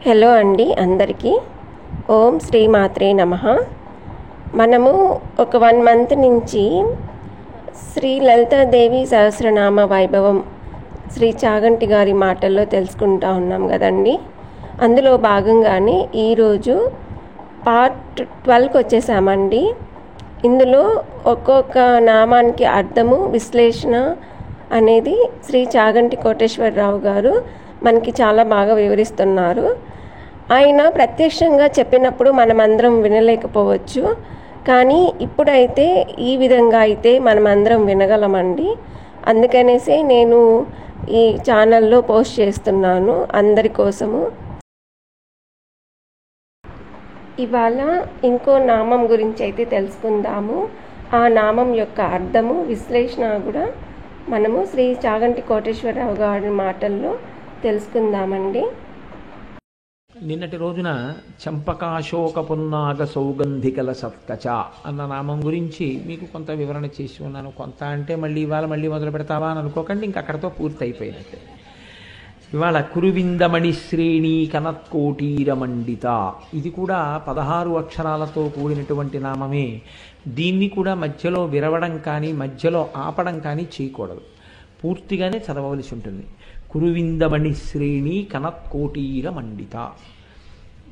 Hello అండి అందరికీ. ఓం శ్రీ మాత్రే నమః. మనము ఒక 1 మంత్ నుంచి శ్రీ లలితాదేవి సహస్రనామ వైభవం శ్రీ చాగంటి గారి మాటల్లో తెలుసుకుంటా ఉన్నాం కదండి. అందులో భాగంగానే ఈరోజు పార్ట్ 12కి వచ్చేసామండి. ఇందులో ఒక్కొక్క నామానికి అర్థము విశ్లేషణ అనేది శ్రీ చాగంటి కోటేశ్వరరావు గారు మనకి చాలా బాగా వివరిస్తున్నారు. ఆయన ప్రత్యక్షంగా చెప్పినప్పుడు మనమందరం వినలేకపోవచ్చు, కానీ ఇప్పుడైతే ఈ విధంగా అయితే మనమందరం వినగలమండి. అందుకనేసే నేను ఈ ఛానల్లో పోస్ట్ చేస్తున్నాను అందరి కోసము. ఇవాళ ఇంకో నామం గురించి అయితే తెలుసుకుందాము. ఆ నామం యొక్క అర్థము విశ్లేషణ కూడా మనము శ్రీ చాగంటి కోటేశ్వరరావు గారి మాటల్లో తెలుసుకుందామండి. నిన్నటి రోజున చంపకాశోక పున్నాగ సౌగంధికల సత్కచ అన్న నామం గురించి మీకు కొంత వివరణ చేసి ఉన్నాను. కొంత అంటే ఇవాళ మొదలు పెడతావా అని అనుకోకండి, ఇంక అక్కడతో పూర్తి అయిపోయినట్టే. ఇవాళ కురువిందమణి శ్రేణి కనత్కోటీరమండిత, ఇది కూడా 16 అక్షరాలతో కూడినటువంటి నామమే. దీన్ని కూడా మధ్యలో విరవడం కానీ మధ్యలో ఆపడం కానీ చేయకూడదు, పూర్తిగానే చదవవలసి ఉంటుంది. కురువిందమణి శ్రేణి కనత్కోటీరమండిత.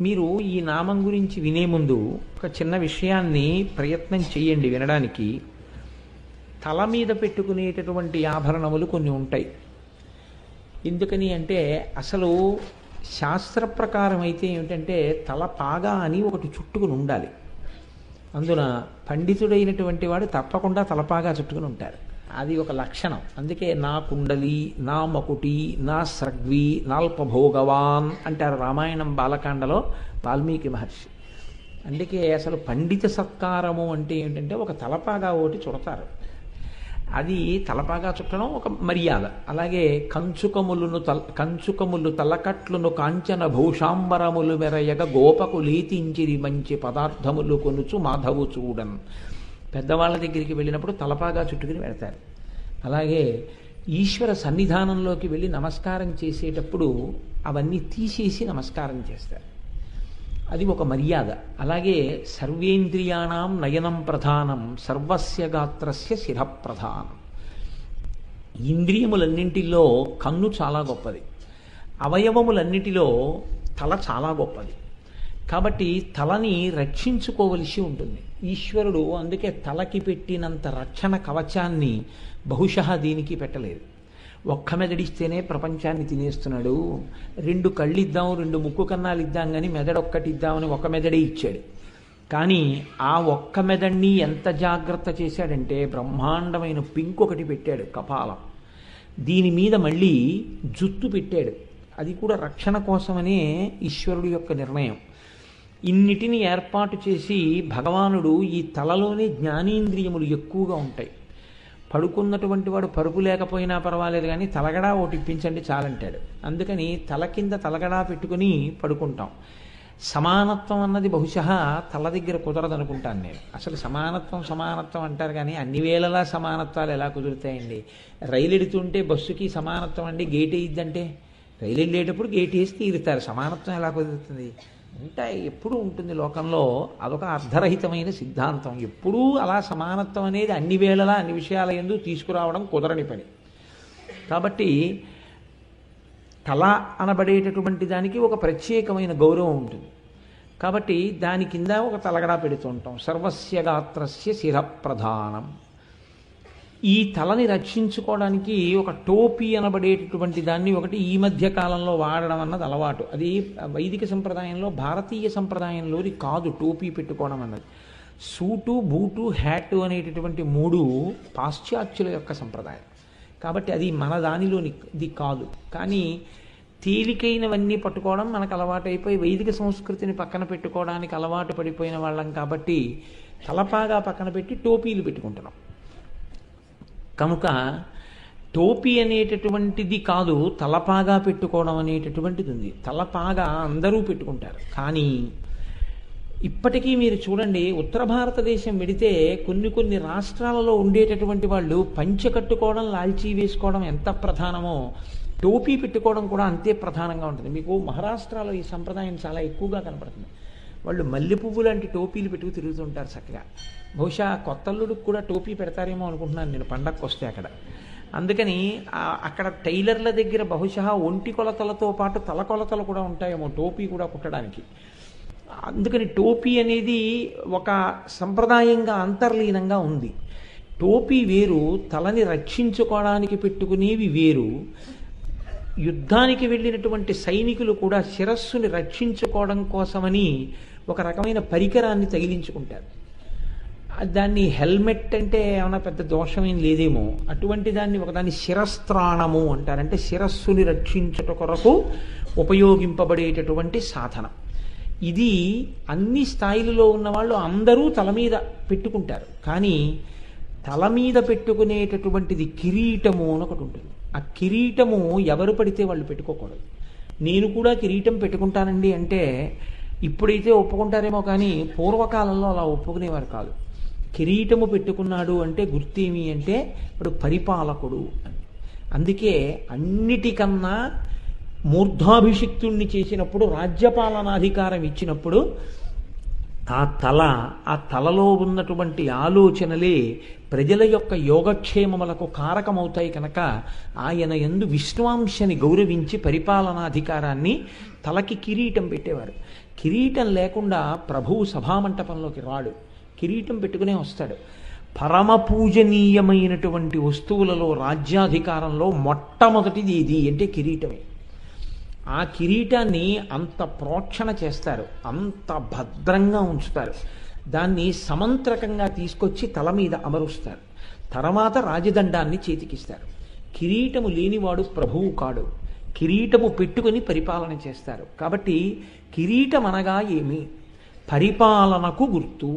మీరు ఈ నామం గురించి వినే ముందు ఒక చిన్న విషయాన్ని ప్రయత్నం చేయండి వినడానికి. తల మీద పెట్టుకునేటటువంటి ఆభరణములు కొన్ని ఉంటాయి. ఎందుకని అంటే అసలు శాస్త్ర ప్రకారం అయితే ఏమిటంటే తలపాగా అని ఒకటి చుట్టుకుని ఉండాలి. అందున పండితుడైనటువంటి వాడు తప్పకుండా తలపాగా చుట్టుకుని ఉంటారు. అది ఒక లక్షణం. అందుకే నా కుండలి, నా మకుటి, నా స్రగ్వి, నాల్పభోగవాన్ అంటారు రామాయణం బాలకాండలో వాల్మీకి మహర్షి. అందుకే అసలు పండిత సత్కారము అంటే ఏంటంటే ఒక తలపాగా ఒకటి చుడతారు. అది తలపాగా చుట్టడం ఒక మర్యాద. అలాగే కంచుకములు తలకట్లును కాంచన భూషాంబరములు మెరయగ గోపకు లేతించిరి మంచి పదార్థములు కొనుచు మాధవు చూడన్. పెద్దవాళ్ళ దగ్గరికి వెళ్ళినప్పుడు తలపాగా చుట్టుకుని వెళ్తారు. అలాగే ఈశ్వర సన్నిధానంలోకి వెళ్ళి నమస్కారం చేసేటప్పుడు అవన్నీ తీసేసి నమస్కారం చేస్తారు. అది ఒక మర్యాద. అలాగే సర్వేంద్రియాణం నయనం ప్రధానం సర్వస్య గాత్రస్య శిర ప్రధానం. ఇంద్రియములన్నింటిలో కన్ను చాలా గొప్పది, అవయవములన్నిటిలో తల చాలా గొప్పది. కాబట్టి తలని రక్షించుకోవలసి ఉంటుంది. ఈశ్వరుడు అందుకే తలకి పెట్టినంత రక్షణ కవచాన్ని బహుశः దీనికి పెట్టలేదు. ఒక్క మెదడిస్తేనే ప్రపంచాన్ని తినేస్తున్నాడు. 2 కళ్ళు ఇద్దాం, 2 ముక్కు కన్నాలు ఇద్దాం, కానీ మెదడొక్కటి ఇద్దామని ఒక మెదడే ఇచ్చాడు. కానీ ఆ ఒక్క మెదడిని ఎంత జాగ్రత్త చేశాడంటే బ్రహ్మాండమైన పింక్ ఒకటి పెట్టాడు కపాలం. దీని మీద మళ్ళీ జుత్తు పెట్టాడు. అది కూడా రక్షణ కోసమనే ఈశ్వరుడు యొక్క నిర్ణయం. ఇన్నిటిని ఏర్పాటు చేసి భగవానుడు ఈ తలలోనే జ్ఞానేంద్రియములు ఎక్కువగా ఉంటాయి. పడుకున్నటువంటి వాడు పరుపు లేకపోయినా పర్వాలేదు, కానీ తలగడా ఒకటి ఇప్పించండి చాలంటాడు. అందుకని తల కింద తలగడా పెట్టుకుని పడుకుంటాం. సమానత్వం అన్నది బహుశः తల దగ్గర కుదరదనుకుంటాను నేను. అసలు సమానత్వం అంటారు, కానీ అన్ని వేళలా సమానత్వాలు ఎలా కుదురుతాయండి? రైలు ఎడుతుంటే బస్సుకి సమానత్వం అండి, గేట్ వేయిద్దంటే రైలు వెళ్ళేటప్పుడు గేట్ వేసి తీరుతారు. సమానత్వం ఎలా కుదురుతుంది? ఉంటాయి, ఎప్పుడూ ఉంటుంది లోకంలో. అదొక అర్ధరహితమైన సిద్ధాంతం. ఎప్పుడూ అలా సమానత్వం అనేది అన్ని వేళలా అన్ని విషయాల యందు తీసుకురావడం కుదరని పని. కాబట్టి తల అనబడేటటువంటి దానికి ఒక ప్రత్యేకమైన గౌరవం ఉంటుంది. కాబట్టి దాని కింద ఒక తలగడా పెడుతుంటాం. సర్వస్య గాత్రస్య శిర ప్రధానం. ఈ తలని రక్షించుకోవడానికి ఒక టోపీ అనబడేటటువంటి దాన్ని ఒకటి ఈ మధ్య కాలంలో వాడడం అన్నది అలవాటు. అది వైదిక సంప్రదాయంలో, భారతీయ సంప్రదాయంలోది కాదు టోపీ పెట్టుకోవడం అన్నది. సూటు, బూటు, హ్యాటు అనేటటువంటి 3 పాశ్చాత్యుల యొక్క సంప్రదాయం. కాబట్టి అది మన దానిలోది కాదు. కానీ తేలికైనవన్నీ పట్టుకోవడం మనకు అలవాటు అయిపోయి వైదిక సంస్కృతిని పక్కన పెట్టుకోవడానికి అలవాటు పడిపోయిన వాళ్ళం. కాబట్టి తలపాగా పక్కన పెట్టి టోపీలు పెట్టుకుంటున్నాం. కనుక టోపీ అనేటటువంటిది కాదు, తలపాగా పెట్టుకోవడం అనేటటువంటిది ఉంది. తలపాగా అందరూ పెట్టుకుంటారు. కానీ ఇప్పటికీ మీరు చూడండి, ఉత్తర భారతదేశం వెడితే కొన్ని రాష్ట్రాలలో ఉండేటటువంటి వాళ్ళు పంచె కట్టుకోవడం, లాల్చీ వేసుకోవడం ఎంత ప్రధానమో టోపీ పెట్టుకోవడం కూడా అంతే ప్రధానంగా ఉంటుంది. మీకు మహారాష్ట్రలో ఈ సంప్రదాయం చాలా ఎక్కువగా కనపడుతుంది. వాళ్ళు మల్లె పువ్వు లాంటి టోపీలు పెట్టుకు తిరుగుతుంటారు చక్కగా. బహుశా కొత్తల్లుడికి కూడా టోపీ పెడతారేమో అనుకుంటున్నాను నేను పండగకు వస్తే అక్కడ. అందుకని అక్కడ టైలర్ల దగ్గర బహుశా ఒంటి కొలతలతో పాటు తల కొలతలు కూడా ఉంటాయేమో టోపీ కూడా కుట్టడానికి. అందుకని టోపీ అనేది ఒక సంప్రదాయంగా అంతర్లీనంగా ఉంది. టోపీ వేరు, తలని రక్షించుకోవడానికి పెట్టుకునేవి వేరు. యుద్ధానికి వెళ్ళినటువంటి సైనికులు కూడా శిరస్సుని రక్షించుకోవడం కోసమని ఒక రకమైన పరికరాన్ని తగిలించుకుంటారు. దాన్ని హెల్మెట్ అంటే ఏమైనా పెద్ద దోషమేం లేదేమో, అటువంటి దాన్ని ఒకదాన్ని శిరస్త్రాణము అంటారు. అంటే శిరస్సుని రక్షించుట కొరకు ఉపయోగింపబడేటటువంటి సాధనం. ఇది అన్ని స్థాయిలలో ఉన్నవాళ్ళు అందరూ తల మీద పెట్టుకుంటారు. కానీ తల మీద పెట్టుకునేటటువంటిది కిరీటము అని ఒకటి ఉంటుంది. ఆ కిరీటము ఎవరు పడితే వాళ్ళు పెట్టుకోకూడదు. నేను కూడా కిరీటం పెట్టుకుంటానండి అంటే ఇప్పుడైతే ఒప్పుకుంటారేమో, కానీ పూర్వకాలంలో అలా ఒప్పుకునేవారు కాదు. కిరీటము పెట్టుకున్నాడు అంటే గుర్తేమి అంటే ఇప్పుడు పరిపాలకుడు అని. అందుకే అన్నిటికన్నా మూర్ధాభిషిక్తుణ్ణి చేసినప్పుడు, రాజ్యపాలనాధికారం ఇచ్చినప్పుడు ఆ తలలో ఉన్నటువంటి ఆలోచనలే ప్రజల యొక్క యోగక్షేమములకు కారకమవుతాయి కనుక ఆయన యందు విష్ణువాంశని గౌరవించి పరిపాలనాధికారాన్ని తలకి కిరీటం పెట్టేవారు. కిరీటం లేకుండా ప్రభువు సభామంటపంలోకి రాడు, కిరీటం పెట్టుకునే వస్తాడు. పరమ పూజనీయమైనటువంటి వస్తువులలో రాజ్యాధికారంలో మొట్టమొదటిది ఇది అంటే కిరీటమే. ఆ కిరీటాన్ని అంత ప్రోక్షణ చేస్తారు, అంత భద్రంగా ఉంచుతారు. దాన్ని సమంత్రకంగా తీసుకొచ్చి తల మీద అమరుస్తారు. తర్వాత రాజదండాన్ని చేతికిస్తారు. కిరీటము లేనివాడు ప్రభువు కాడు. కిరీటము పెట్టుకుని పరిపాలన చేస్తారు. కాబట్టి కిరీటం అనగా ఏమి? పరిపాలనకు గుర్తు.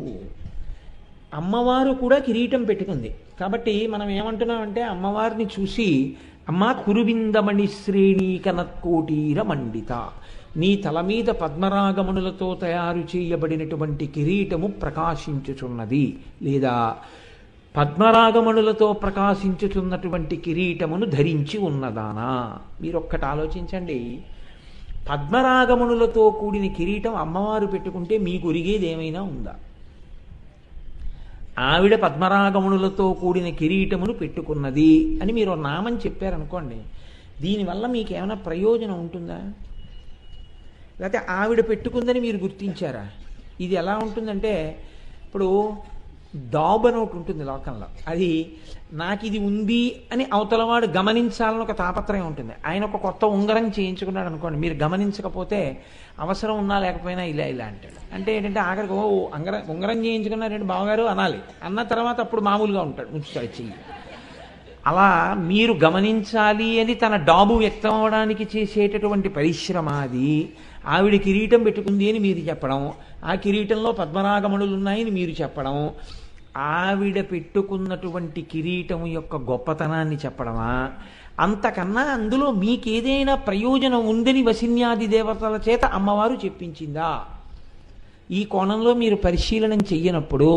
అమ్మవారు కూడా కిరీటం పెట్టుకుంది. కాబట్టి మనం ఏమంటున్నామంటే అమ్మవారిని చూసి, అమ్మ కురువిందమణి శ్రేణీ కనత్కోటీర మండిత, నీ తల మీద పద్మరాగమణులతో తయారు చేయబడినటువంటి కిరీటము ప్రకాశించుచున్నది, లేదా పద్మరాగమణులతో ప్రకాశించుచున్నటువంటి కిరీటమును ధరించి ఉన్నదానా. మీరొక్కటి ఆలోచించండి. పద్మరాగమణులతో కూడిన కిరీటం అమ్మవారు పెట్టుకుంటే మీకు ఒరిగేది ఏమైనా ఉందా? ఆవిడ పద్మరాగమణులతో కూడిన కిరీటమును పెట్టుకున్నది అని మీరు నామం చెప్పారనుకోండి, దీనివల్ల మీకేమైనా ప్రయోజనం ఉంటుందా? లేకపోతే ఆవిడ పెట్టుకుందని మీరు గుర్తించారా? ఇది ఎలా ఉంటుందంటే, ఇప్పుడు డాబ్ అని ఒకటి ఉంటుంది లోకంలో, అది నాకు ఇది ఉంది అని అవతలవాడు గమనించాలని ఒక తాపత్రయం ఉంటుంది. ఆయన ఒక కొత్త ఉంగరం చేయించుకున్నాడు అనుకోండి, మీరు గమనించకపోతే అవసరం ఉన్నా లేకపోయినా ఇలా ఇలా అంటాడు. అంటే ఏంటంటే ఆఖరికి ఉంగరం చేయించుకున్నారంటే బావగారు అనాలి, అన్న తర్వాత అప్పుడు మామూలుగా ఉంటాడు, ఉంచుతాడు చెయ్యి. అలా మీరు గమనించాలి అని తన డాబు వ్యక్తం అవ్వడానికి చేసేటటువంటి పరిశ్రమ అది. ఆవిడ కిరీటం పెట్టుకుంది అని మీరు చెప్పడం, ఆ కిరీటంలో పద్మరాగమణులు ఉన్నాయని మీరు చెప్పడం, ఆవిడ పెట్టుకున్నటువంటి కిరీటం యొక్క గొప్పతనాన్ని చెప్పడమా? అంతకన్నా అందులో మీకేదైనా ప్రయోజనం ఉందని వసిన్యాది దేవతల చేత అమ్మవారు చెప్పించిందా? ఈ కోణంలో మీరు పరిశీలనం చెయ్యనప్పుడు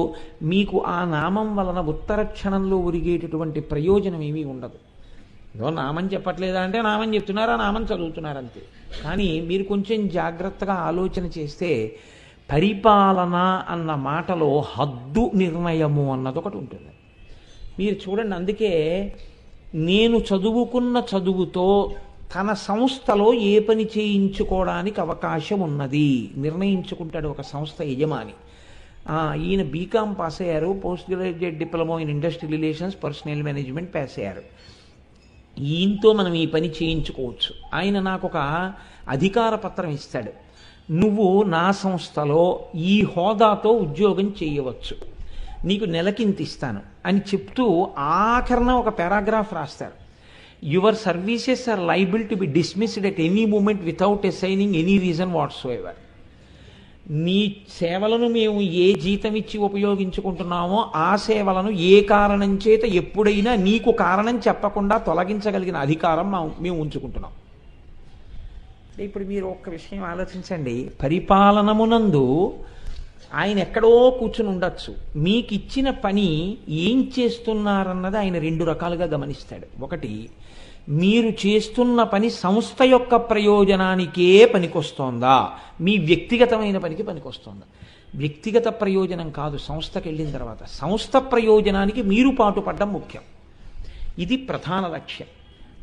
మీకు ఆ నామం వలన ఉత్తర క్షణంలో ఒరిగేటటువంటి ప్రయోజనం ఏమీ ఉండదు. ఏదో నామం చెప్పట్లేదా అంటే నామం చెప్తున్నారా, నామం చదువుతున్నారంతే. కానీ మీరు కొంచెం జాగ్రత్తగా ఆలోచన చేస్తే పరిపాలన అన్న మాటలో హద్దు నిర్ణయము అన్నది ఒకటి ఉంటుంది. మీరు చూడండి, అందుకే నేను చదువుకున్న చదువుతో తన సంస్థలో ఏ పని చేయించుకోవడానికి అవకాశం ఉన్నది నిర్ణయించుకుంటాడు ఒక సంస్థ యజమాని. ఈయన బీకామ్ పాస్ అయ్యారు, post graduate diploma in industrial relations, personal management pass అయ్యారు, ఈయనతో మనం ఈ పని చేయించుకోవచ్చు. ఆయన నాకు ఒక అధికార పత్రం ఇస్తాడు, నువ్వు నా సంస్థలో ఈ హోదాతో ఉద్యోగం చేయవచ్చు, నీకు నెలకింత ఇస్తాను అని చెప్తూ ఆఖరణ ఒక పారాగ్రాఫ్ రాస్తారు. Your services are liable to be dismissed at any moment without assigning any reason whatsoever. నీ సేవలను మేము ఏ జీతం ఇచ్చి ఉపయోగించుకుంటున్నామో ఆ సేవలను ఏ కారణం చేత ఎప్పుడైనా నీకు కారణం చెప్పకుండా తొలగించగలిగిన అధికారం మేము ఉంచుకుంటున్నాం. ఇప్పుడు మీరు ఒక్క విషయం ఆలోచించండి, పరిపాలనమునందు ఆయన ఎక్కడో కూర్చుని ఉండొచ్చు, మీకు ఇచ్చిన పని ఏం చేస్తున్నారన్నది ఆయన రెండు రకాలుగా గమనిస్తాడు. ఒకటి, మీరు చేస్తున్న పని సంస్థ యొక్క ప్రయోజనానికే పనికొస్తోందా, మీ వ్యక్తిగతమైన పనికి పనికొస్తోందా? వ్యక్తిగత ప్రయోజనం కాదు. సంస్థకి వెళ్ళిన తర్వాత సంస్థ ప్రయోజనానికి మీరు పాటుపడడం ముఖ్యం. ఇది ప్రధాన లక్ష్యం.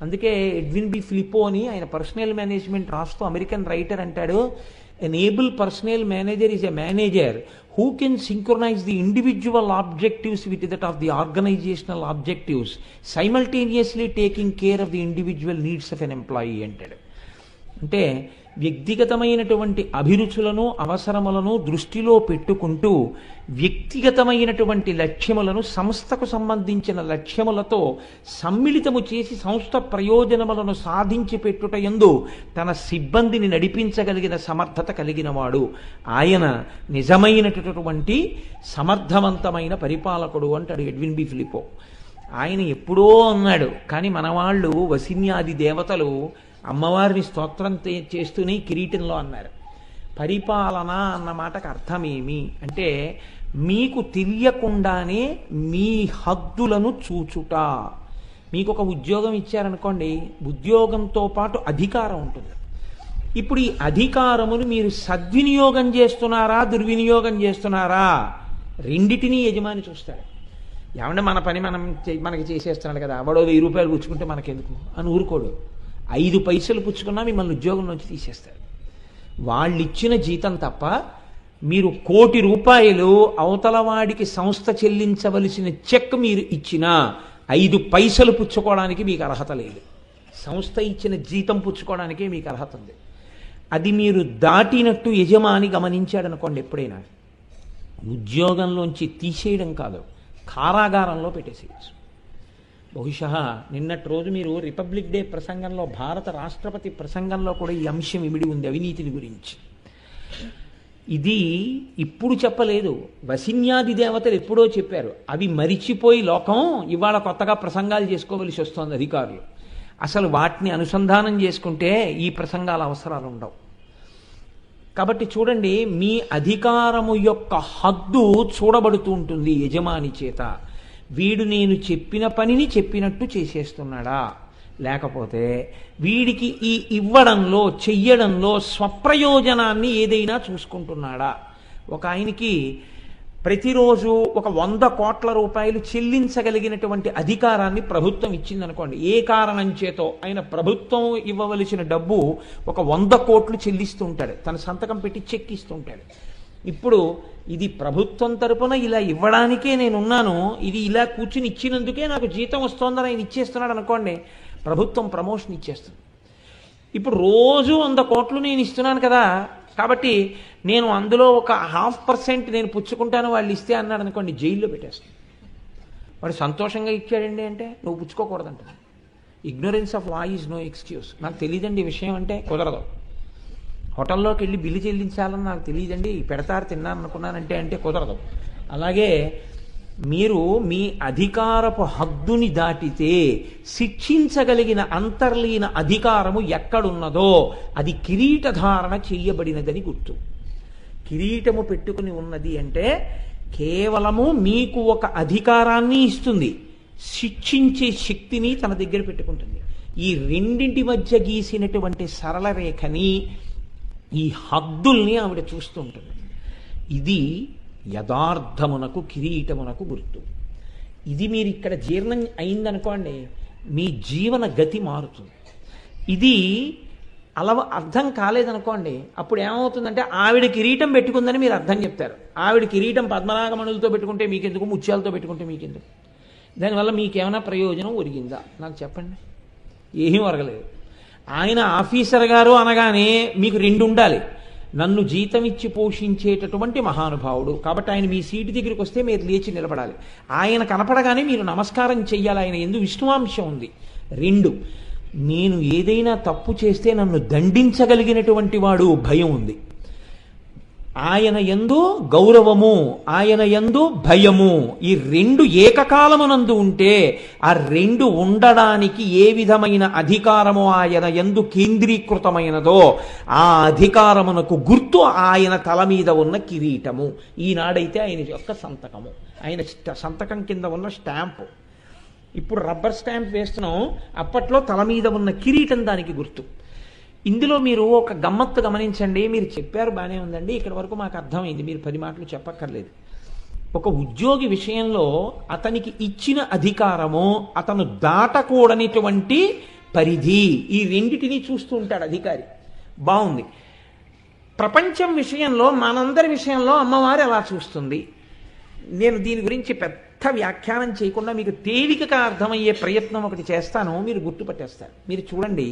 అందుకే ఎడ్విన్ బి ఫిలిపో అని ఆయన పర్సనల్ మేనేజ్మెంట్ రాస్తూ అమెరికన్ రైటర్ అంటాడు, an able personnel manager is a manager who can synchronize the individual objectives with that of the organizational objectives, simultaneously taking care of the individual needs of an employee అంటాడు. అంటే వ్యక్తిగతమైనటువంటి అభిరుచులను అవసరములను దృష్టిలో పెట్టుకుంటూ వ్యక్తిగతమైనటువంటి లక్ష్యములను సంస్థకు సంబంధించిన లక్ష్యములతో సమ్మిళితము చేసి సంస్థ ప్రయోజనములను సాధించి పెట్టుట యందు తన సిబ్బందిని నడిపించగలిగిన సమర్థత కలిగినవాడు. ఆయన నిజమైనటువంటి సమర్థవంతమైన పరిపాలకుడు అంటాడు ఎడ్విన్ బి ఫిలిపో. ఆయన ఎప్పుడో అన్నాడు, కానీ మన వాళ్ళు వసిన్యాది దేవతలు అమ్మవారిని స్తోత్రం చేస్తూనే కిరీటంలో అన్నారు. పరిపాలన అన్న మాటకు అర్థమేమి అంటే మీకు తెలియకుండానే మీ హద్దులను చూచుట. మీకు ఒక ఉద్యోగం ఇచ్చారనుకోండి, ఉద్యోగంతో పాటు అధికారం ఉంటుంది. ఇప్పుడు ఈ అధికారమును మీరు సద్వినియోగం చేస్తున్నారా దుర్వినియోగం చేస్తున్నారా రెండిటినీ యజమాని చూస్తాడు. ఏమంటే మన పని మనకి చేసేస్తున్నాడు కదా, వాడో 1000 రూపాయలు పుచ్చుకుంటే మనకెందుకు అని ఊరుకోడు. 5 పైసలు పుచ్చుకున్నా మిమ్మల్ని ఉద్యోగం నుంచి తీసేస్తారు. వాళ్ళు ఇచ్చిన జీతం తప్ప మీరు 1 కోటి రూపాయలు అవతల వాడికి సంస్థ చెల్లించవలసిన చెక్ మీరు ఇచ్చినా 5 పైసలు పుచ్చుకోవడానికి మీకు అర్హత లేదు. సంస్థ ఇచ్చిన జీతం పుచ్చుకోవడానికే మీకు అర్హత ఉంది. అది మీరు దాటినట్టు యజమాని గమనించాడనుకోండి, ఎప్పుడైనా ఉద్యోగంలోంచి తీసేయడం కాదు, కారాగారంలో పెట్టేసేయచ్చు. బహుశా నిన్నటి రోజు మీరు రిపబ్లిక్ డే ప్రసంగంలో భారత రాష్ట్రపతి ప్రసంగంలో కూడా ఈ అంశం ఇమిడి ఉంది, అవినీతిని గురించి. ఇది ఇప్పుడు చెప్పలేదు, వసిన్యాది దేవతలు ఎప్పుడో చెప్పారు. అవి మరిచిపోయి లోకం ఇవాళ కొత్తగా ప్రసంగాలు చేసుకోవలసి వస్తుంది అధికారులు. అసలు వాటిని అనుసంధానం చేసుకుంటే ఈ ప్రసంగాల అవసరాలు ఉండవు. కాబట్టి చూడండి, మీ అధికారము యొక్క హద్దు చూడబడుతూ ఉంటుంది యజమాని చేత. వీడు నేను చెప్పిన పనిని చెప్పినట్టు చేసేస్తున్నాడా, లేకపోతే వీడికి ఈ ఇవ్వడంలో చెయ్యడంలో స్వప్రయోజనాన్ని ఏదైనా చూసుకుంటున్నాడా. ఒక ఆయనకి ప్రతిరోజు ఒక 100 కోట్ల రూపాయలు చెల్లించగలిగినటువంటి అధికారాన్ని ప్రభుత్వం ఇచ్చిందనుకోండి. ఏ కారణం చేతో ఆయన ప్రభుత్వం ఇవ్వవలసిన డబ్బు ఒక 100 కోట్లు చెల్లిస్తూ ఉంటాడు, తన సంతకం పెట్టి చెక్ ఇస్తూ ఉంటాడు. ఇప్పుడు ఇది ప్రభుత్వం తరపున ఇలా ఇవ్వడానికే నేనున్నాను, ఇది ఇలా కూర్చుని ఇచ్చినందుకే నాకు జీతం వస్తోందని ఆయన ఇచ్చేస్తున్నాడు అనుకోండి, ప్రభుత్వం ప్రమోషన్ ఇచ్చేస్తుంది. ఇప్పుడు రోజు 100 కోట్లు నేను ఇస్తున్నాను కదా, కాబట్టి నేను అందులో ఒక 0.5% నేను పుచ్చుకుంటాను వాళ్ళు ఇస్తే అన్నాడు అనుకోండి, జైల్లో పెట్టేస్తాను. వాడు సంతోషంగా ఇచ్చాడండి అంటే నువ్వు పుచ్చుకోకూడదంట. Ignorance of law is no excuse. నాకు తెలియదండి ఈ విషయం అంటే కుదరదు. హోటల్లోకి వెళ్ళి బిల్లు చెల్లించాలని నాకు తెలియదండి, పెడతారు తిన్నాను అనుకున్నానంటే అంటే కుదరదు. అలాగే మీరు మీ అధికారపు హద్దుని దాటితే శిక్షించగలిగిన అంతర్లీన అధికారము ఎక్కడున్నదో అది కిరీటధారణ చేయబడినదని గుర్తు. కిరీటము పెట్టుకుని ఉన్నది అంటే కేవలము మీకు ఒక అధికారాన్ని ఇస్తుంది, శిక్షించే శక్తిని తన దగ్గర పెట్టుకుంటుంది. ఈ రెండింటి మధ్య గీసినటువంటి సరళ రేఖని, ఈ హద్దుల్ని ఆవిడ చూస్తూ ఉంటుంది. ఇది యథార్థమునకు కిరీటమునకు గుర్తు. ఇది మీరు ఇక్కడ జీర్ణం అయిందనుకోండి, మీ జీవన గతి మారుతుంది. ఇది అలా అర్థం కాలేదనుకోండి, అప్పుడు ఏమవుతుందంటే ఆవిడ కిరీటం పెట్టుకుందని మీరు అర్థం చెప్తారు. ఆవిడ కిరీటం పద్మనాగమణులతో పెట్టుకుంటే మీకెందుకు, ముత్యాలతో పెట్టుకుంటే మీకెందుకు, దానివల్ల మీకేమైనా ప్రయోజనం ఒరిగిందా నాకు చెప్పండి? ఏమీ ఒరగలేదు. ఆయన ఆఫీసర్ గారు అనగానే మీకు 2 ఉండాలి. నన్ను జీతం ఇచ్చి పోషించేటటువంటి మహానుభావుడు కాబట్టి ఆయన మీ సీటు దగ్గరికి వస్తే మీరు లేచి నిలబడాలి. ఆయన కనపడగానే మీరు నమస్కారం చెయ్యాలి. ఆయన ఎందు విష్ణువాంశం ఉంది. 2, నేను ఏదైనా తప్పు చేస్తే నన్ను దండించగలిగినటువంటి వాడు భయం ఉంది. ఆయన యందు గౌరవము, ఆయన యందు భయము, ఈ 2 ఏకకాలమునందు ఉంటే ఆ 2 ఉండడానికి ఏ విధమైన అధికారము ఆయన యందు కేంద్రీకృతమైనదో ఆ అధికారమునకు గుర్తు ఆయన తల మీద ఉన్న కిరీటము. ఈనాడైతే ఆయన యొక్క సంతకము, ఆయన సంతకం కింద ఉన్న స్టాంపు. ఇప్పుడు రబ్బర్ స్టాంప్ వేస్తున్నాం, అప్పట్లో తల మీద ఉన్న కిరీటం దానికి గుర్తు. ఇందులో మీరు ఒక గమ్మత్తు గమనించండి. మీరు చెప్పారు బాగానే ఉందండి, ఇక్కడ వరకు మాకు అర్థమైంది, మీరు 10 మాటలు చెప్పక్కర్లేదు. ఒక ఉద్యోగి విషయంలో అతనికి ఇచ్చిన అధికారము, అతను దాటకూడనిటువంటి పరిధి, ఈ రెండిటిని చూస్తూ ఉంటాడు అధికారి. బాగుంది. ప్రపంచం విషయంలో, మనందరి విషయంలో అమ్మవారు ఎలా చూస్తుంది? నేను దీని గురించి పెద్ద వ్యాఖ్యానం చేయకుండా మీకు తేలికగా అర్థమయ్యే ప్రయత్నం ఒకటి చేస్తాను, మీరు గుర్తుపట్టేస్తారు. మీరు చూడండి,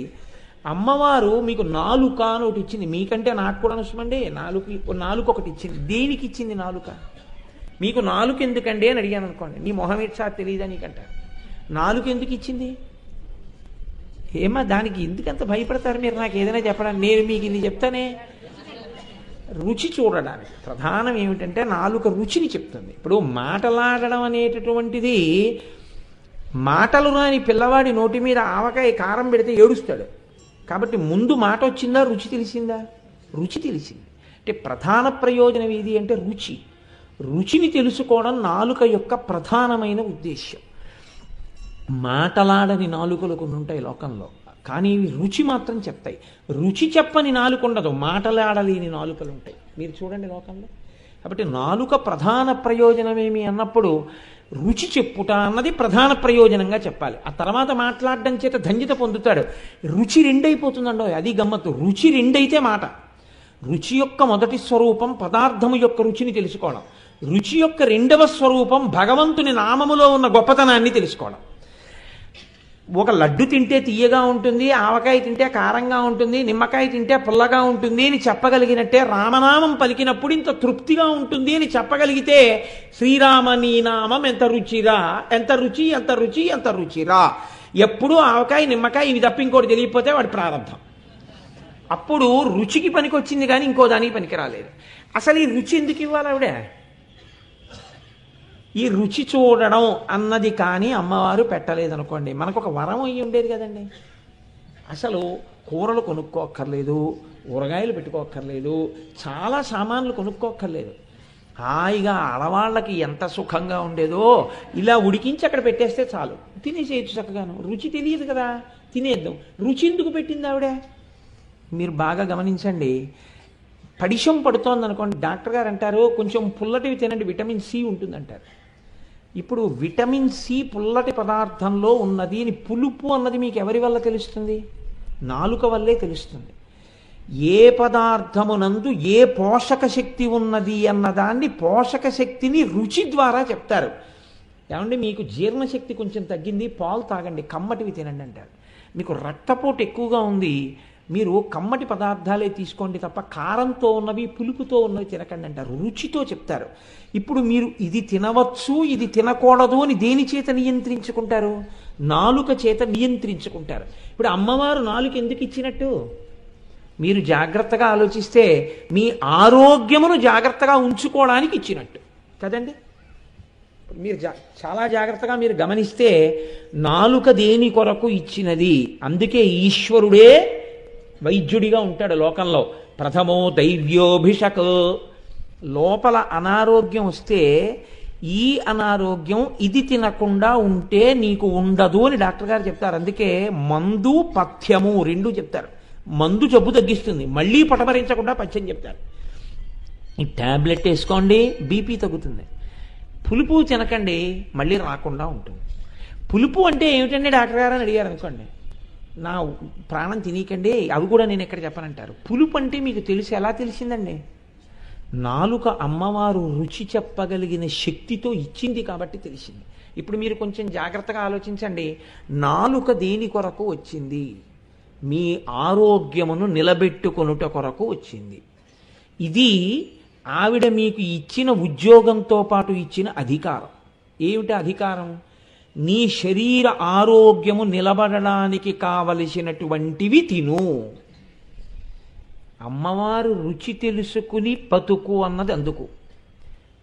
అమ్మవారు మీకు నాలుక అని ఒకటి ఇచ్చింది. మీకంటే నాకు కూడా నష్టమండి. నాలుక ఒకటి ఇచ్చింది. దేనికి ఇచ్చింది నాలుక? మీకు నాలుక ఎందుకండి అని అడిగాను అనుకోండి, నీ మొహం ఇచ్చా తెలియదా నీకంటారు. నాలుక ఎందుకు ఇచ్చింది? ఏమా దానికి ఎందుకంత భయపడతారు మీరు? నాకు ఏదైనా చెప్పడానికి. నేను మీకు ఇది చెప్తానే, రుచి చూడడానికి. ప్రధానం ఏమిటంటే నాలుక రుచిని చెప్తుంది. ఇప్పుడు మాటలాడడం అనేటటువంటిది, మాటలు రాని పిల్లవాడి నోటి మీద ఆవకాయ కారం పెడితే ఏడుస్తాడు. కాబట్టి ముందు మాట వచ్చిందా, రుచి తెలిసిందా? రుచి తెలిసింది. అంటే ప్రధాన ప్రయోజనం ఏది అంటే రుచి. రుచిని తెలుసుకోవడం నాలుక యొక్క ప్రధానమైన ఉద్దేశ్యం. మాటలాడని నాలుకలు కొన్ని ఉంటాయి లోకంలో, కానీ ఇవి రుచి మాత్రం చెప్తాయి. రుచి చెప్పని నాలుక ఉండదు, మాటలాడలేని నాలుకలు ఉంటాయి. మీరు చూడండి లోకంలో. కాబట్టి నాలుక ప్రధాన ప్రయోజనమేమి అన్నప్పుడు రుచి చెప్పుట అన్నది ప్రధాన ప్రయోజనంగా చెప్పాలి. ఆ తర్వాత మాట్లాడడం చేత ధన్యత పొందుతాడు. రుచి రెండైపోతుందండో, అది గమ్మత్తు. రుచి రెండైతే మాట. రుచి యొక్క మొదటి స్వరూపం పదార్థము యొక్క రుచిని తెలుసుకోవడం. రుచి యొక్క రెండవ స్వరూపం భగవంతుని నామములో ఉన్న గొప్పతనాన్ని తెలుసుకోవడం. ఒక లడ్డు తింటే తీయగా ఉంటుంది, ఆవకాయ తింటే కారంగా ఉంటుంది, నిమ్మకాయ తింటే పుల్లగా ఉంటుంది అని చెప్పగలిగినట్టే రామనామం పలికినప్పుడు ఇంత తృప్తిగా ఉంటుంది అని చెప్పగలిగితే శ్రీరామ నీ నామం ఎంత రుచిరా, ఎంత రుచి, ఎంత రుచి, ఎంత రుచిరా. ఎప్పుడూ ఆవకాయ నిమ్మకాయ ఇవి తప్ప ఇంకోటి తెలియకపోతే వాడి ప్రారంభం. అప్పుడు రుచికి పనికొచ్చింది కానీ ఇంకో దానికి పనికి రాలేదు. అసలు ఈ రుచి ఎందుకు ఇవ్వాలి ఆవిడ? ఈ రుచి చూడడం అన్నది కానీ అమ్మవారు పెట్టలేదనుకోండి, మనకు ఒక వరం అయ్యి ఉండేది కదండి. అసలు కూరలు కొనుక్కోక్కర్లేదు, ఊరగాయలు పెట్టుకోక్కర్లేదు, చాలా సామాన్లు కొనుక్కోక్కర్లేదు. హాయిగా ఆడవాళ్ళకి ఎంత సుఖంగా ఉండేదో ఇలా ఉడికించి అక్కడ పెట్టేస్తే చాలు, తినేసేయచ్చు చక్కగాను. రుచి తెలియదు కదా, తినేద్దాం. రుచి ఎందుకు పెట్టింది ఆవిడ? మీరు బాగా గమనించండి. పడిశం పడుతోంది అనుకోండి, డాక్టర్ గారు అంటారు కొంచెం పుల్లటివి తినండి, విటమిన్ సి ఉంటుందంటారు. ఇప్పుడు విటమిన్ సి పుల్లటి పదార్థంలో ఉన్నది అని పులుపు అన్నది మీకు ఎవరి వల్ల తెలుస్తుంది? నాలుక వల్లే తెలుస్తుంది. ఏ పదార్థమునందు ఏ పోషక శక్తి ఉన్నది అన్నదాన్ని, పోషక శక్తిని రుచి ద్వారా చెప్తారు. ఏమంటే మీకు జీర్ణశక్తి కొంచెం తగ్గింది, పాలు తాగండి, కమ్మటివి తినండి అంటారు. మీకు రక్తపోటు ఎక్కువగా ఉంది, మీరు కమ్మటి పదార్థాలే తీసుకోండి తప్ప కారంతో ఉన్నవి పులుపుతో ఉన్నవి తినకండి అంటారు. రుచితో చెప్తారు. ఇప్పుడు మీరు ఇది తినవచ్చు ఇది తినకూడదు అని దేని చేత నియంత్రించుకుంటారు? నాలుక చేత నియంత్రించుకుంటారు. ఇప్పుడు అమ్మవారు నాలుక ఎందుకు ఇచ్చినట్టు? మీరు జాగ్రత్తగా ఆలోచిస్తే మీ ఆరోగ్యమును జాగ్రత్తగా ఉంచుకోవడానికి ఇచ్చినట్టు కదండి. మీరు చాలా జాగ్రత్తగా మీరు గమనిస్తే నాలుక దేని కొరకు ఇచ్చినది? అందుకే ఈశ్వరుడే వైద్యుడిగా ఉంటాడు లోకంలో. ప్రథమో దైవ్యోభిషక్. లోపల అనారోగ్యం వస్తే ఈ అనారోగ్యం ఇది తినకుండా ఉంటే నీకు ఉండదు అని డాక్టర్ గారు చెప్తారు. అందుకే మందు పథ్యము రెండు చెప్తారు. మందు జబ్బు తగ్గిస్తుంది, మళ్ళీ పటమరించకుండా పథ్యం చెప్తారు. ఈ ట్యాబ్లెట్ వేసుకోండి బీపీ తగ్గుతుంది. పులుపు తినకండి మళ్ళీ రాకుండా ఉంటుంది. పులుపు అంటే ఏమిటండి డాక్టర్ గారు అని అడిగారు అనుకోండి, నా ప్రాణం తినకండి, అవి కూడా నేను ఎక్కడ చెప్పనంటారు. పులుపు అంటే మీకు తెలిసి ఎలా తెలిసిందండి? నాలుక అమ్మవారు రుచి చెప్పగలిగిన శక్తితో ఇచ్చింది కాబట్టి తెలిసింది. ఇప్పుడు మీరు కొంచెం జాగ్రత్తగా ఆలోచించండి. నాలుక దేని కొరకు వచ్చింది? మీ ఆరోగ్యమును నిలబెట్టుకొనుట కొరకు వచ్చింది. ఇది ఆవిడ మీకు ఇచ్చిన ఉద్యోగంతో పాటు ఇచ్చిన అధికారం. ఏమిటి అధికారం? నీ శరీర ఆరోగ్యము నిలబడడానికి కావలసినటువంటివి తిను. అమ్మవారు రుచి తెలుసుకుని బతుకు అన్నది అందుకు.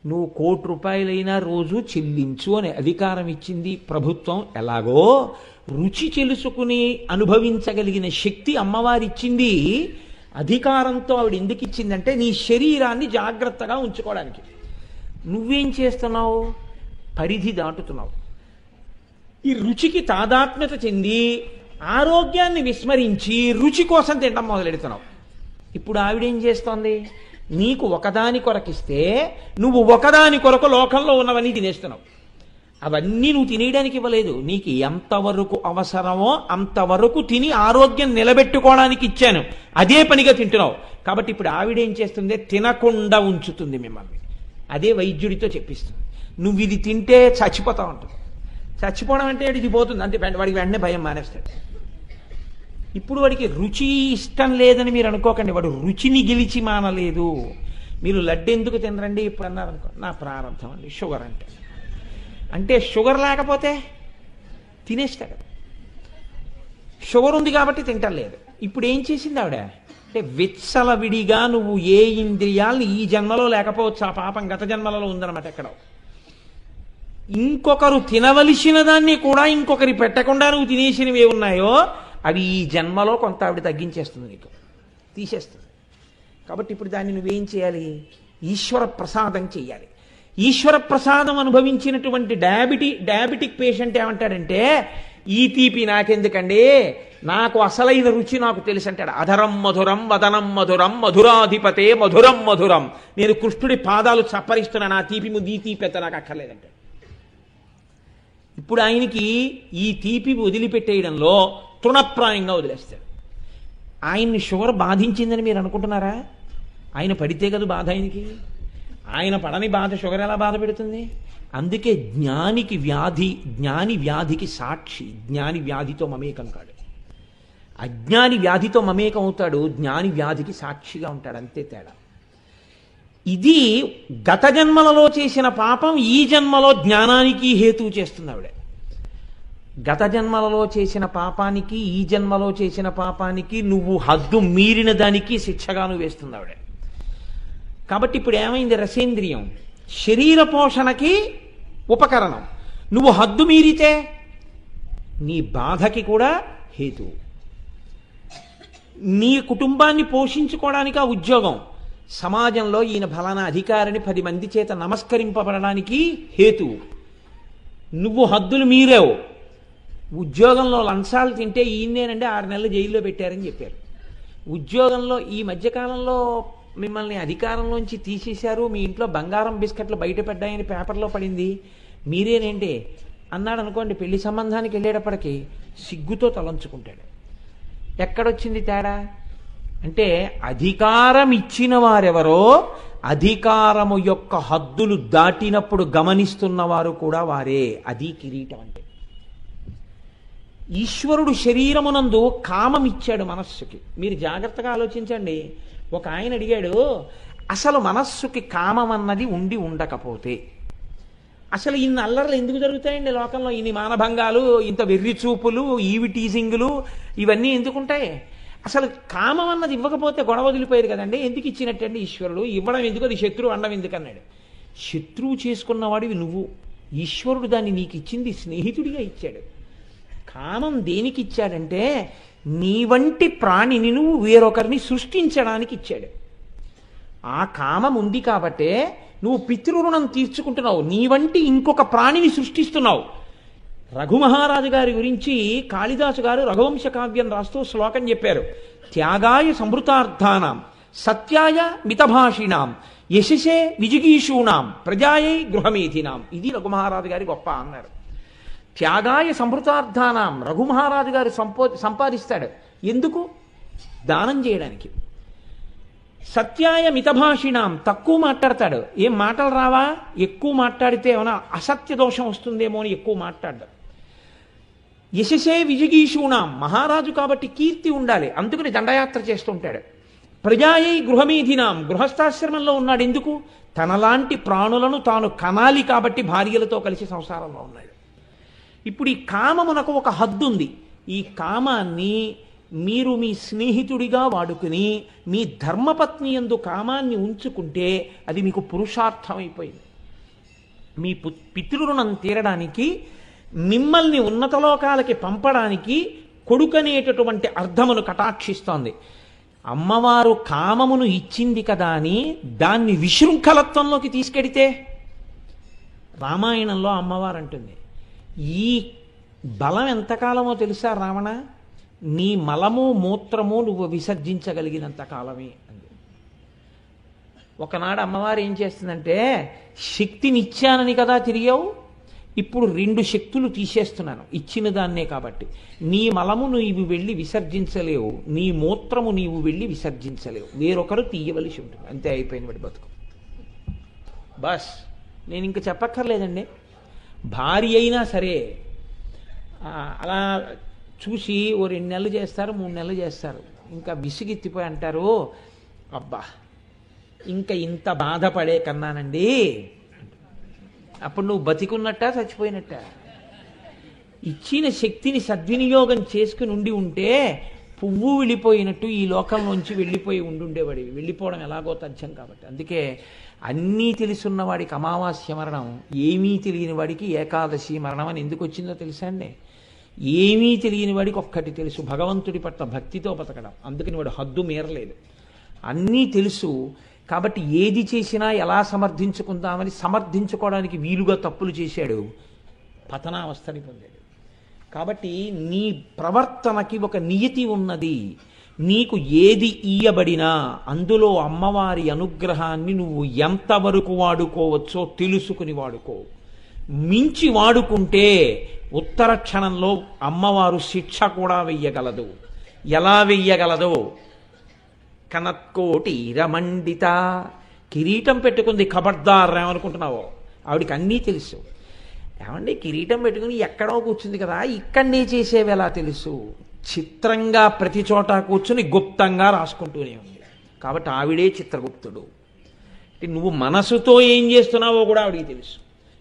నువ్వు 1 కోటి రూపాయలైనా రోజు చెల్లించు అనే అధికారం ఇచ్చింది ప్రభుత్వం. ఎలాగో రుచి తెలుసుకుని అనుభవించగలిగిన శక్తి అమ్మవారిచ్చింది. అధికారంతో ఆవిడ ఎందుకు ఇచ్చిందంటే నీ శరీరాన్ని జాగ్రత్తగా ఉంచుకోవడానికి. నువ్వేం చేస్తున్నావు? పరిధి దాటుతున్నావు. ఈ రుచికి తాదాత్మ్యత చెంది ఆరోగ్యాన్ని విస్మరించి రుచి కోసం తినడం మొదలెడుతున్నావు. ఇప్పుడు ఆవిడేం చేస్తోంది? నీకు ఒకదాని కొరకిస్తే నువ్వు ఒకదాని కొరకు లోకంలో ఉన్నవన్నీ తినేస్తున్నావు. అవన్నీ నువ్వు తినేయడానికి ఇవ్వలేదు. నీకు ఎంతవరకు అవసరమో అంతవరకు తిని ఆరోగ్యం నిలబెట్టుకోవడానికి ఇచ్చాను, అదే పనిగా తింటున్నావు. కాబట్టి ఇప్పుడు ఆవిడేం చేస్తుంది? తినకుండా ఉంచుతుంది మిమ్మల్ని. అదే వైద్యుడితో చెప్పిస్తుంది, నువ్వు ఇది తింటే చచ్చిపోతావు అంటుంది. చచ్చిపోవడం అంటే ఇది పోతుంది అంతే, వాడికి వెంటనే భయం మానేస్తాడు. ఇప్పుడు వాడికి రుచి ఇష్టం లేదని మీరు అనుకోకండి, వాడు రుచిని గెలిచి మానలేదు. మీరు లడ్డు ఎందుకు తినరండి ఇప్పుడు అన్నారు అనుకో, నా ప్రారంభం అండి షుగర్ అంటే షుగర్ లేకపోతే తినేస్తాడు. షుగర్ ఉంది కాబట్టి తింటలేదు. ఇప్పుడు ఏం చేసింది ఆవిడ అంటే, విచ్చలవిడిగా నువ్వు ఏ ఇంద్రియాలను ఈ జన్మలో లేకపోవచ్చు, ఆ పాపం గత జన్మలలో ఉందన్నమాట. ఎక్కడో ఇంకొకరు తినవలసిన దాన్ని కూడా ఇంకొకరి పెట్టకుండా నువ్వు తినేసినవి ఏ ఉన్నాయో అవి ఈ జన్మలో కొంత ఆవిడ తగ్గించేస్తుంది, నీకు తీసేస్తుంది. కాబట్టి ఇప్పుడు దాన్ని నువ్వేం చేయాలి? ఈశ్వర ప్రసాదం చేయాలి. ఈశ్వర ప్రసాదం అనుభవించినటువంటి డయాబెటిక్ పేషెంట్ ఏమంటాడంటే, ఈ తీపి నాకెందుకండి, నాకు అసలైన రుచి నాకు తెలుసు అంటాడు. అధరం మధురం వదనం మధురం మధురాధిపతే మధురం మధురం. నేను కృష్ణుడి పాదాలు చప్పరిస్తున్నా, నా తీపి ముందు ఈ తీపి ఎంత నాకు అక్కర్లేదంటాడు. ఇప్పుడు ఆయనకి ఈ తీపి వదిలిపెట్టేయడంలో తృణప్రాయంగా వదిలేస్తాడు. ఆయన్ని షుగర్ బాధించిందని మీరు అనుకుంటున్నారా? ఆయన పడితే కదా బాధ ఆయనకి. ఆయన పడని బాధ షుగర్ ఎలా బాధ పెడుతుంది? అందుకే జ్ఞానికి వ్యాధి, జ్ఞాని వ్యాధికి సాక్షి. జ్ఞాని వ్యాధితో మమేకం కాడు, అజ్ఞాని వ్యాధితో మమేకం అవుతాడు, జ్ఞాని వ్యాధికి సాక్షిగా ఉంటాడు, అంతే తేడా. ఇది గత జన్మలలో చేసిన పాపం ఈ జన్మలో జ్ఞానానికి హేతువు చేస్తుంది ఆవిడ. గత జన్మలలో చేసిన పాపానికి ఈ జన్మలో చేసిన పాపానికి నువ్వు హద్దు మీరిన దానికి శిక్షగాను వేస్తుంది ఆవిడ. కాబట్టి ఇప్పుడు ఏమైంది? రసేంద్రియం శరీర పోషణకి ఉపకరణం. నువ్వు హద్దు మీరితే నీ బాధకి కూడా హేతువు. నీ కుటుంబాన్ని పోషించుకోవడానికి ఆ ఉద్యోగం, సమాజంలో ఈయన ఫలానా అధికారిని 10 మంది చేత నమస్కరింపబడడానికి హేతువు. నువ్వు హద్దులు మీరావు. ఉద్యోగంలో లంచాలు తింటే ఈయనేనంటే 6 నెలలు జైల్లో పెట్టారని చెప్పారు. ఉద్యోగంలో ఈ మధ్యకాలంలో మిమ్మల్ని అధికారంలోంచి తీసేశారు, మీ ఇంట్లో బంగారం బిస్కెట్లు బయటపడ్డాయని పేపర్లో పడింది, మీరేనేంటి అన్నాడు అనుకోండి. పెళ్లి సంబంధానికి వెళ్ళేటప్పటికి సిగ్గుతో తలంచుకుంటాడు. ఎక్కడొచ్చింది తేడా అంటే, అధికారం ఇచ్చిన వారెవరో అధికారము యొక్క హద్దులు దాటినప్పుడు గమనిస్తున్న వారు కూడా వారే. అది కిరీటం అంటే. ఈశ్వరుడు శరీరమునందు కామం ఇచ్చాడు మనస్సుకి. మీరు జాగ్రత్తగా ఆలోచించండి. ఒక ఆయన అడిగాడు, అసలు మనస్సుకి కామం అన్నది ఉండి ఉండకపోతే అసలు ఇన్ని అల్లర్లు ఎందుకు జరుగుతాయండి లోకంలో? ఇన్ని మానభంగాలు, ఇంత వెర్రి చూపులు, ఈవి టీజింగులు, ఇవన్నీ ఎందుకుంటాయి? అసలు కామం అన్నది ఇవ్వకపోతే గొడవ వదిలిపోయేది కదండి. ఎందుకు ఇచ్చినట్టండి ఈశ్వరుడు? ఇవ్వడం ఎందుకు, అది శత్రువు అండం ఎందుకు అన్నాడు. శత్రువు చేసుకున్నవాడివి నువ్వు, ఈశ్వరుడు దాన్ని నీకు ఇచ్చింది స్నేహితుడిగా ఇచ్చాడు. కామం దేనికి ఇచ్చాడంటే, నీ వంటి ప్రాణిని నువ్వు వేరొకరిని సృష్టించడానికి ఇచ్చాడు. ఆ కామం ఉంది కాబట్టే నువ్వు పితృరుణం తీర్చుకుంటున్నావు, నీ వంటి ఇంకొక ప్రాణిని సృష్టిస్తున్నావు. రఘుమహారాజు గారి గురించి కాళిదాసు గారు రఘువంశ కావ్యం రాస్తూ శ్లోకం చెప్పారు. త్యాగాయ సంభృతార్థానాం సత్యాయ మితభాషిణాం యశసే విజిగీషూణాం ప్రజాయై గృహమేధినాం. ఇది రఘుమహారాజు గారి గొప్ప అన్నారు. త్యాగాయ సంభృతార్థానాం రఘుమహారాజు గారు సంపాదిస్తాడు. ఎందుకు? దానం చేయడానికి. సత్యాయ మితభాషిణాం తక్కువ మాట్లాడతాడు. ఏం మాటలు రావా? ఎక్కువ మాట్లాడితే ఏమైనా అసత్య దోషం వస్తుందేమో అని ఎక్కువ మాట్లాడ్డాడు. యశసే విజిగీషూణాం మహారాజు కాబట్టి కీర్తి ఉండాలి, అందుకని దండయాత్ర చేస్తుంటాడు. ప్రజాయై గృహమేధినాం గృహస్థాశ్రమంలో ఉన్నాడు. ఎందుకు? తనలాంటి ప్రాణులను తాను కనాలి కాబట్టి భార్యలతో కలిసి సంసారంలో ఉన్నాడు. ఇప్పుడు ఈ కామమునకు ఒక హద్దు ఉంది. ఈ కామాన్ని మీరు మీ స్నేహితుడిగా వాడుకుని మీ ధర్మపత్ని యందు కామాన్ని ఉంచుకుంటే అది మీకు పురుషార్థమైపోయింది. మీ పితృరుణం తీరడానికి, మిమ్మల్ని ఉన్నతలోకాలకి పంపడానికి కొడుకనేటటువంటి అర్థమును కటాక్షిస్తోంది. అమ్మవారు కామమును ఇచ్చింది కదా అని దాన్ని విశృంఖలత్వంలోకి తీసుకెడితే, రామాయణంలో అమ్మవారు అంటుంది, ఈ బలం ఎంతకాలమో తెలుసా రావణ? నీ మలము మూత్రము నువ్వు విసర్జించగలిగినంత కాలమే అంది. ఒకనాడు అమ్మవారు ఏం చేస్తుందంటే, శక్తినిచ్చానని కదా తిరిగావు, ఇప్పుడు 2 శక్తులు తీసేస్తున్నాను ఇచ్చిన దాన్నే కాబట్టి. నీ మలము నీవు వెళ్ళి విసర్జించలేవు, నీ మూత్రము నీవు వెళ్ళి విసర్జించలేవు, వేరొకరు తీయవలసి ఉంటుంది. అంతే, అయిపోయింది వాడి బతుకు. బస్, నేను ఇంక చెప్పక్కర్లేదండి. భార్య అయినా సరే అలా చూసి ఓ 2 నెలలు చేస్తారు, 3 నెలలు చేస్తారు, ఇంకా విసిగెత్తిపోయి అంటారు, అబ్బా ఇంకా ఇంత బాధపడే కన్నానండి. అప్పుడు నువ్వు బతికున్నట్ట చచ్చిపోయినట్ట? ఇచ్చిన శక్తిని సద్వినియోగం చేసుకుని ఉంటే పువ్వు వెళ్ళిపోయినట్టు ఈ లోకంలోంచి వెళ్ళిపోయి ఉండుండేవాడివి. వెళ్ళిపోవడం ఎలాగో తథ్యం కాబట్టి. అందుకే అన్నీ తెలుసున్న వాడికి అమావాస్య మరణం, ఏమీ తెలియని వాడికి ఏకాదశి మరణం అని ఎందుకు వచ్చిందో తెలుసా అండి? ఏమీ తెలియని వాడికి ఒక్కటి తెలుసు, భగవంతుడి పట్ల భక్తితో బతకడం. అందుకని వాడు హద్దు మీరలేదు. అన్నీ తెలుసు కాబట్టి ఏది చేసినా ఎలా సమర్థించుకుందామని సమర్థించుకోవడానికి వీలుగా తప్పులు చేశాడు, పతనావస్థని పొందాడు. కాబట్టి నీ ప్రవర్తనకి ఒక నియతి ఉన్నది. నీకు ఏది ఇయ్యబడినా అందులో అమ్మవారి అనుగ్రహాన్ని నువ్వు ఎంతవరకు వాడుకోవచ్చో తెలుసుకుని వాడుకో. మించి వాడుకుంటే ఉత్తర క్షణంలో అమ్మవారు శిక్ష కూడా వెయ్యగలదు. ఎలా వెయ్యగలదో, కనత్కోటి రమండిత, కిరీటం పెట్టుకుంది, ఖబర్దార్ ఏమనుకుంటున్నావో, ఆవిడికి అన్నీ తెలుసు. ఏమండి, కిరీటం పెట్టుకుని ఎక్కడో కూర్చుంది కదా, ఇక్కడనే చేసేవి ఎలా తెలుసు? చిత్రంగా ప్రతి చోట కూర్చుని గుప్తంగా రాసుకుంటూనే ఉంది. కాబట్టి ఆవిడే చిత్రగుప్తుడు. నువ్వు మనసుతో ఏం చేస్తున్నావో కూడా ఆవిడికి తెలుసు.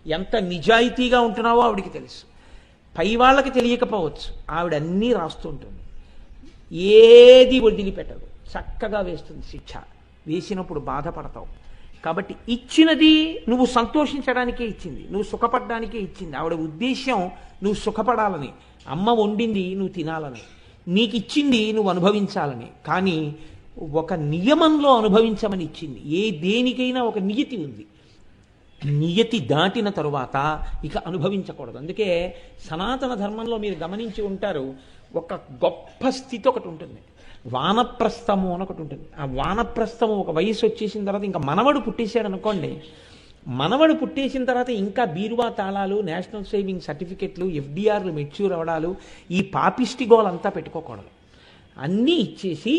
ఎంత నిజాయితీగా ఉంటున్నావో ఆవిడికి తెలుసు. పై వాళ్ళకి తెలియకపోవచ్చు, ఆవిడ అన్నీ రాస్తుంటుంది. ఏది వదిలిపెట్టదు, చక్కగా వేస్తుంది శిక్ష. వేసినప్పుడు బాధపడతావు. కాబట్టి ఇచ్చినది నువ్వు సంతోషించడానికే ఇచ్చింది, నువ్వు సుఖపడడానికే ఇచ్చింది. ఆవిడ ఉద్దేశ్యం నువ్వు సుఖపడాలని. అమ్మ వండింది నువ్వు తినాలని, నీకు ఇచ్చింది నువ్వు అనుభవించాలని. కానీ ఒక నియమంలో అనుభవించమని ఇచ్చింది. దేనికైనా ఒక నియతి ఉంది. నియతి దాటిన తరువాత ఇక అనుభవించకూడదు. అందుకే సనాతన ధర్మంలో మీరు గమనించి ఉంటారు, ఒక గొప్ప స్థితి ఒకటి ఉంటుంది, వానప్రస్థము అని ఒకటి ఉంటుంది. ఆ వానప్రస్థము ఒక వయసు వచ్చేసిన తర్వాత, ఇంకా మనవడు పుట్టేశాడు అనుకోండి, మనవడు పుట్టేసిన తర్వాత ఇంకా బీరువా తాళాలు, నేషనల్ సేవింగ్ సర్టిఫికెట్లు, ఎఫ్డిఆర్లు మెచ్యూర్ అవ్వడాలు, ఈ పాపిష్టి గోలంతా పెట్టుకోకూడదు. అన్నీ ఇచ్చేసి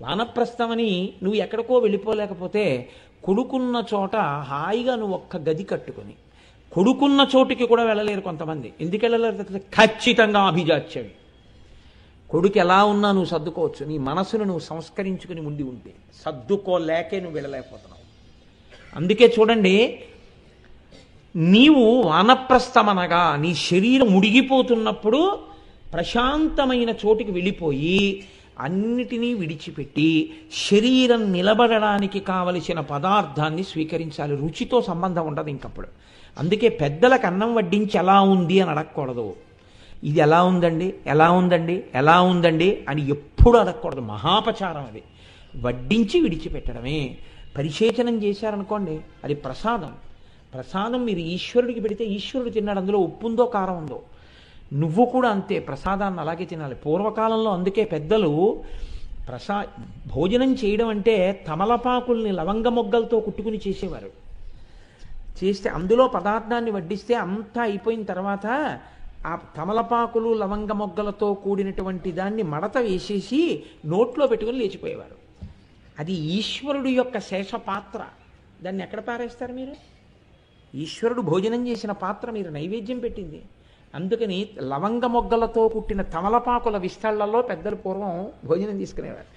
వానప్రస్థమని నువ్వు ఎక్కడికో వెళ్ళిపోలేకపోతే కొడుకున్న చోట హాయిగా నువ్వు ఒక్క గది కట్టుకొని, కొడుకున్న చోటుకి కూడా వెళ్ళలేరు కొంతమంది. ఎందుకు వెళ్ళలేరు? ఖచ్చితంగా అభిజాత్యవి. కొడుకు ఎలా ఉన్నా నువ్వు సర్దుకోవచ్చు, నీ మనసును నువ్వు సంస్కరించుకుని ఉండి ఉంటే. సర్దుకోలేకే నువ్వు వెళ్ళలేకపోతున్నావు. అందుకే చూడండి, నీవు వానప్రస్థమనగా నీ శరీరం ఉడిగిపోతున్నప్పుడు ప్రశాంతమైన చోటికి వెళ్ళిపోయి అన్నిటినీ విడిచిపెట్టి శరీరం నిలబడడానికి కావలసిన పదార్థాన్ని స్వీకరించాలి. రుచితో సంబంధం ఉండదు ఇంకప్పుడు. అందుకే పెద్దలకు అన్నం వడ్డించి ఎలా ఉంది అని అడగకూడదు. ఇది ఎలా ఉందండి, ఎలా ఉందండి, ఎలా ఉందండి అని ఎప్పుడు అడగకూడదు. మహాపచారం అది. వడ్డించి విడిచిపెట్టడమే. పరిశేచనం చేశారనుకోండి, అది ప్రసాదం. ప్రసాదం మీరు ఈశ్వరుడికి పెడితే ఈశ్వరుడు తిన్నాడు. అందులో ఉప్పు ఉందో కారం ఉందో. నువ్వు కూడా అంతే, ప్రసాదాన్ని అలాగే తినాలి. పూర్వకాలంలో అందుకే పెద్దలు భోజనం చేయడం అంటే తమలపాకుల్ని లవంగ మొగ్గలతో కుట్టుకుని చేసేవారు. చేస్తే అందులో పదార్థాన్ని వడ్డిస్తే అంతా అయిపోయిన తర్వాత ఆ తమలపాకులు లవంగ మొగ్గలతో కూడినటువంటి దాన్ని మడత వేసేసి నోట్లో పెట్టుకుని లేచిపోయేవారు. అది ఈశ్వరుడు యొక్క శేషపాత్ర. దాన్ని ఎక్కడ పారేస్తారు మీరు? ఈశ్వరుడు భోజనం చేసిన పాత్ర మీరు నైవేద్యం పెట్టింది. అందుకని లవంగ మొగ్గలతో కుట్టిన తమలపాకుల విస్తళ్లలో పెద్దలు పూర్వం భోజనం తీసుకునేవారు.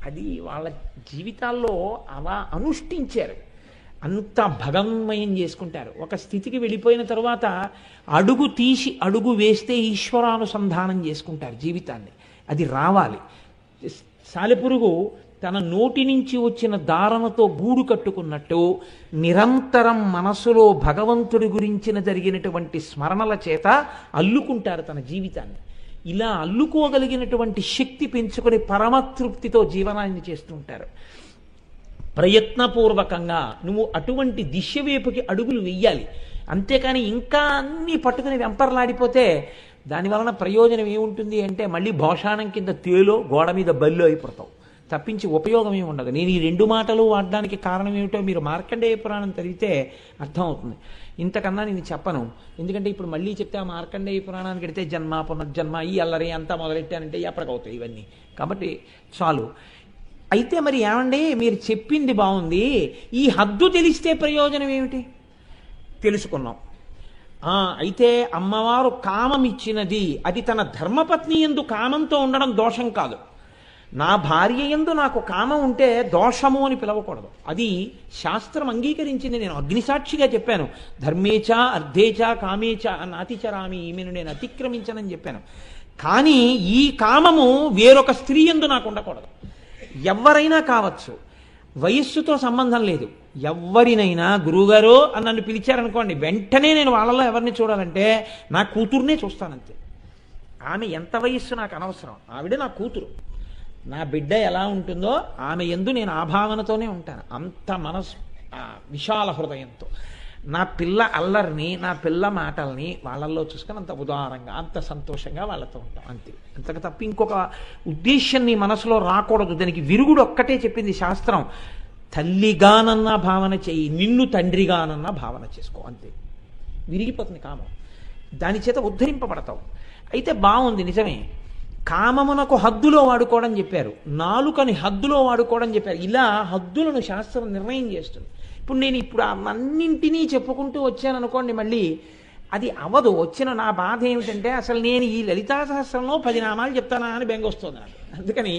అది వాళ్ళ జీవితాల్లో అలా అనుష్ఠించారు. అంతా భగవన్మయం చేసుకుంటారు. ఒక స్థితికి వెళ్ళిపోయిన తరువాత అడుగు తీసి అడుగు వేస్తే ఈశ్వరానుసంధానం చేసుకుంటారు జీవితాన్ని. అది రావాలి. సాలెపురుగు తన నోటి నుంచి వచ్చిన దారముతో గూడు కట్టుకున్నట్టు నిరంతరం మనసులో భగవంతుడి గురించిన జరిగినటువంటి స్మరణల చేత అల్లుకుంటారు తన జీవితాన్ని. ఇలా అల్లుకోగలిగినటువంటి శక్తి పెంచుకొని పరమతృప్తితో జీవనాన్ని చేస్తుంటారు. ప్రయత్నపూర్వకంగా నువ్వు అటువంటి దిశ వైపుకి అడుగులు వెయ్యాలి. అంతేకాని ఇంకా అన్నీ పట్టుకుని వెంపర్లాడిపోతే దాని వలన ప్రయోజనం ఏముంటుంది అంటే మళ్ళీ భోషాణం కింద తేలో గోడ మీద బల్లు అయిపోతావు, తప్పించి ఉపయోగం ఏమి ఉండదు. నేను ఈ రెండు మాటలు వాడడానికి కారణం ఏమిటో మీరు మార్కండేయ పురాణం చదివితే అర్థమవుతుంది. ఇంతకన్నా నేను చెప్పను, ఎందుకంటే ఇప్పుడు మళ్ళీ చెప్తే ఆ మార్కండేయ పురాణానికి వెడితే జన్మ పునర్జన్మ ఈ అల్లరి అంతా మొదలెట్టానంటే ఎప్పటికవుతాయి ఇవన్నీ. కాబట్టి చాలు. అయితే మరి ఏమండి మీరు చెప్పింది బాగుంది, ఈ హద్దు తెలిస్తే ప్రయోజనం ఏమిటి? తెలుసుకున్నాం. అయితే అమ్మవారు కామం ఇచ్చినది, అది తన ధర్మపత్ని యందు కామంతో ఉండడం దోషం కాదు. నా భార్య యందు నాకు కామం ఉంటే దోషము అని పిలవకూడదు. అది శాస్త్రం అంగీకరించింది. నేను అగ్నిసాక్షిగా చెప్పాను, ధర్మేచ అర్ధేచ కామేచ నాతిచరామి, ఈమెను నేను అతిక్రమించనని చెప్పాను. కానీ ఈ కామము వేరొక స్త్రీ యందు నాకు ఉండకూడదు. ఎవరైనా కావచ్చు, వయస్సుతో సంబంధం లేదు. ఎవరినైనా గురువుగారు అని నన్ను పిలిచారనుకోండి, వెంటనే నేను వాళ్ళలో ఎవరిని చూడాలంటే నా కూతుర్నే చూస్తానంతే. ఆమె ఎంత వయస్సు నాకు అనవసరం, ఆవిడ నా కూతురు. నా బిడ్డ ఎలా ఉంటుందో ఆమె యందు నేను ఆ భావనతోనే ఉంటాను, అంత విశాల హృదయంతో. నా పిల్ల అల్లరిని, నా పిల్ల మాటల్ని వాళ్ళల్లో చూసుకొని అంత ఉదారంగా, అంత సంతోషంగా వాళ్ళతో ఉంటాం అంతే. అంతకు తప్ప ఇంకొక ఉద్దేశం నీ మనసులో రాకూడదు. దానికి విరుగుడు ఒక్కటే చెప్పింది శాస్త్రం, తల్లిగానన్నా భావన చెయ్యి, నిన్ను తండ్రిగానన్నా భావన చేసుకో, అంతే. విరిగిపోతుంది కామం, దాని చేత ఉద్ధరింపబడతావు. అయితే బాగుంది, నిజమే. కామమునకు హద్దులో వాడుకోవడం చెప్పారు, నాలుకని హద్దులో వాడుకోవడం చెప్పారు. ఇలా హద్దులను శాస్త్రం నిర్ణయం చేస్తుంది. ఇప్పుడు నేను అన్నింటినీ చెప్పుకుంటూ వచ్చాను అనుకోండి, మళ్ళీ అది అవదు. వచ్చిన నా బాధ ఏమిటంటే అసలు నేను ఈ లలితా సహస్రంలో 10 నామాలు చెప్తానా అని బెంగొస్తుంది నాకు. అందుకని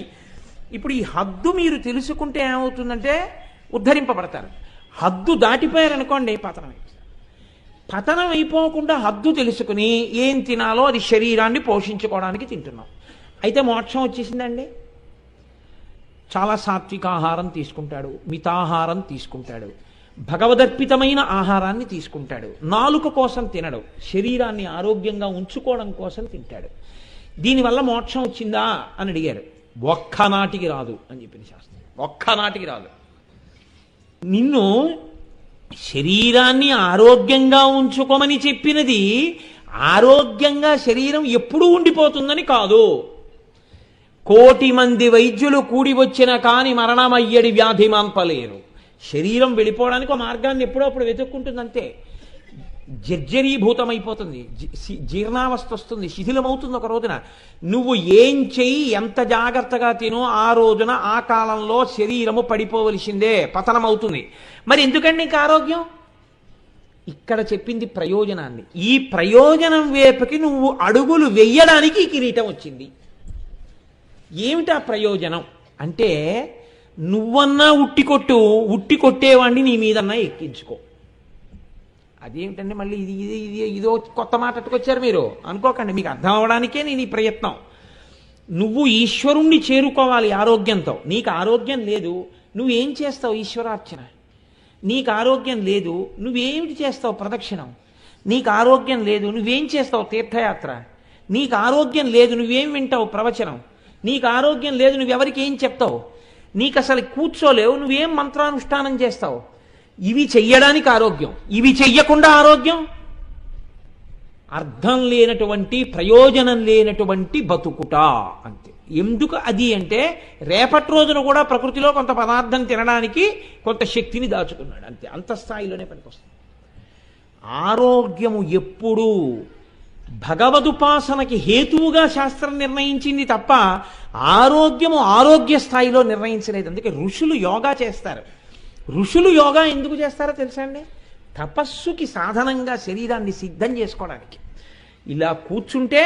ఇప్పుడు ఈ హద్దు మీరు తెలుసుకుంటే ఏమవుతుందంటే ఉద్ధరింపబడతారు. హద్దు దాటిపోయారనుకోండి పతనం అయిపోతారు. పతనం అయిపోకుండా హద్దు తెలుసుకుని ఏం తినాలో అది శరీరాన్ని పోషించుకోవడానికి తింటున్నాం. అయితే మోక్షం వచ్చేసిందండి. చాలా సాత్విక ఆహారం తీసుకుంటాడు, మితాహారం తీసుకుంటాడు, భగవదర్పితమైన ఆహారాన్ని తీసుకుంటాడు. నాలుక కోసం తినడు, శరీరాన్ని ఆరోగ్యంగా ఉంచుకోవడం కోసం తింటాడు. దీనివల్ల మోక్షం వచ్చిందా అని అడిగారు. ఒక్కనాటికి రాదు అని చెప్పింది శాస్త్రం. ఒక్కనాటికి రాదు. నిన్ను శరీరాన్ని ఆరోగ్యంగా ఉంచుకోమని చెప్పినది ఆరోగ్యంగా శరీరం ఎప్పుడూ ఉండిపోతుందని కాదు. 1,000,000 మంది వైద్యులు కూడి వచ్చిన కాని మరణమయ్యడి వ్యాధి మాన్పలేరు. శరీరం వెళ్ళిపోవడానికి ఒక మార్గాన్ని ఎప్పుడో అప్పుడు వెతుక్కుంటుంది అంతే. జర్జరీభూతమైపోతుంది, జీర్ణావస్థ వస్తుంది, శిథిలమవుతుంది. ఒక రోజున నువ్వు ఏం చెయ్యి, ఎంత జాగ్రత్తగా తినో ఆ రోజున ఆ కాలంలో శరీరము పడిపోవలసిందే, పతనమవుతుంది. మరి ఎందుకండి నీకు ఆరోగ్యం? ఇక్కడ చెప్పింది ప్రయోజనాన్ని. ఈ ప్రయోజనం వైపుకి నువ్వు అడుగులు వెయ్యడానికి ఈ కిరీటం వచ్చింది. ఏమిటా ప్రయోజనం అంటే, నువ్వన్నా ఉట్టి కొట్టేవాడిని నీ మీదన్నా ఎక్కించుకో. అదేమిటండి మళ్ళీ ఇదో కొత్త మాట అట్టుకొచ్చారు మీరు అనుకోకండి, మీకు అర్థం అవడానికే నేను ఈ ప్రయత్నం. నువ్వు ఈశ్వరుణ్ణి చేరుకోవాలి ఆరోగ్యంతో. నీకు ఆరోగ్యం లేదు, నువ్వేం చేస్తావు? ఈశ్వరార్చన. నీకు ఆరోగ్యం లేదు, నువ్వేమిటి చేస్తావు? ప్రదక్షిణం. నీకు ఆరోగ్యం లేదు, నువ్వేం చేస్తావు? తీర్థయాత్ర. నీకు ఆరోగ్యం లేదు, నువ్వేం వింటావు? ప్రవచనం. నీకు ఆరోగ్యం లేదు, నువ్వెవరికి ఏం చెప్తావు? నీకు అసలు కూర్చోలేవు, నువ్వేం మంత్రానుష్ఠానం చేస్తావు? ఇవి చెయ్యడానికి ఆరోగ్యం, ఇవి చెయ్యకుండా ఆరోగ్యం. అర్థం లేనటువంటి, ప్రయోజనం లేనటువంటి బతుకుట అంతే. ఎందుకు అది అంటే, రేపటి రోజున కూడా ప్రకృతిలో కొంత పదార్థం తినడానికి కొంత శక్తిని దాచుకున్నాడు అంతే. అంత స్థాయిలోనే పనికొస్తుంది. ఆరోగ్యము ఎప్పుడూ భగవదుపాసనకి హేతువుగా శాస్త్రం నిర్ణయించింది తప్ప ఆరోగ్యము ఆరోగ్య స్థాయిలో నిర్ణయించలేదు. అందుకే ఋషులు యోగా చేస్తారు. ఋషులు యోగా ఎందుకు చేస్తారో తెలుసా అండి? తపస్సుకి సాధనంగా శరీరాన్ని సిద్ధం చేసుకోవడానికి. ఇలా కూర్చుంటే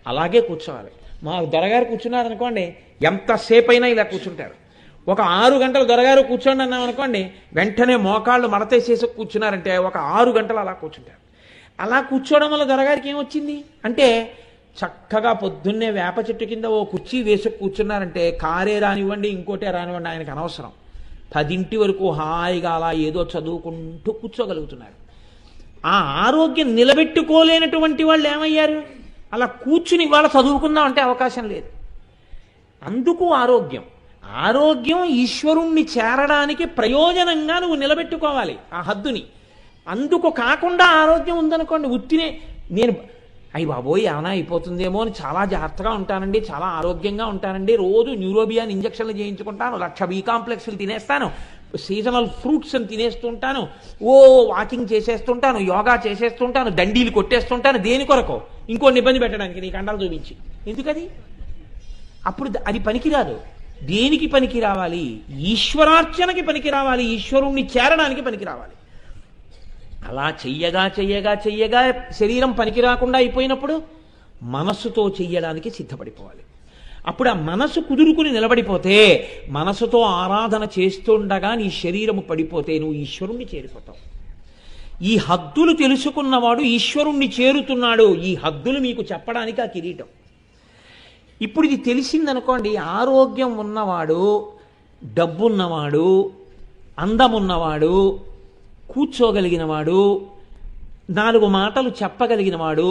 అలాగే కూర్చోవాలి. మా దొరగారు కూర్చున్నారనుకోండి, ఎంతసేపు అయినా ఇలా కూర్చుంటారు. ఒక 6 గంటలు దొరగారు కూర్చోండి అన్నాం అనుకోండి, వెంటనే మోకాళ్ళు మడతేసేసి కూర్చున్నారంటే ఒక 6 గంటలు అలా కూర్చుంటారు. అలా కూర్చోవడం వల్ల దొరగారికి ఏమొచ్చింది అంటే, చక్కగా పొద్దున్నే వేప చెట్టు కింద ఓ కుర్చీ వేసి కూర్చున్నారంటే కారే రానివ్వండి, ఇంకోటే రానివ్వండి, ఆయనకు అనవసరం. 10 వరకు హాయిగా అలా ఏదో చదువుకుంటూ కూర్చోగలుగుతున్నారు. ఆ ఆరోగ్యం నిలబెట్టుకోలేనటువంటి వాళ్ళు ఏమయ్యారు? అలా కూర్చుని వాళ్ళ చదువుకుందాం అంటే అవకాశం లేదు. అందుకు ఆరోగ్యం ఈశ్వరుణ్ణి చేరడానికి ప్రయోజనంగా నువ్వు నిలబెట్టుకోవాలి ఆ హద్దుని. అందుకు కాకుండా ఆరోగ్యం ఉందనుకోండి, ఉత్తినే నేను అయ్యి బాబోయ్ ఏమైనా అయిపోతుందేమో అని చాలా జాగ్రత్తగా ఉంటానండి, చాలా ఆరోగ్యంగా ఉంటానండి, రోజు న్యూరోబియాన్ ఇంజక్షన్లు చేయించుకుంటాను, 1,00,000 బి కాంప్లెక్స్లు తినేస్తాను, సీజనల్ ఫ్రూట్స్ అని తినేస్తుంటాను, వాకింగ్ చేసేస్తుంటాను, యోగా చేసేస్తుంటాను, దండీలు కొట్టేస్తుంటాను, దేని కొరకు? ఇంకోటి ఇబ్బంది పెట్టడానికి, నీ కండాలు చూపించి. ఎందుకది? అప్పుడు అది పనికిరాదు. దేనికి పనికి రావాలి? ఈశ్వరార్చనకి పనికి రావాలి, ఈశ్వరుణ్ణి చేరడానికి పనికి రావాలి. అలా చెయ్యగా చెయ్యగా చెయ్యగా శరీరం పనికి రాకుండా అయిపోయినప్పుడు మనస్సుతో చెయ్యడానికి సిద్ధపడిపోవాలి. అప్పుడు ఆ మనసు కుదురుకుని నిలబడిపోతే, మనసుతో ఆరాధన చేస్తుండగా నీ శరీరము పడిపోతే నువ్వు ఈశ్వరుణ్ణి చేరిపోతావు. ఈ హద్దులు తెలుసుకున్నవాడు ఈశ్వరుణ్ణి చేరుతున్నాడు. ఈ హద్దులు మీకు చెప్పడానికి ఆ కిరీటం. ఇప్పుడు ఇది తెలిసిందనుకోండి, ఆరోగ్యం ఉన్నవాడు, డబ్బున్నవాడు, అందమున్నవాడు, కూర్చోగలిగినవాడు, 4 మాటలు చెప్పగలిగినవాడు,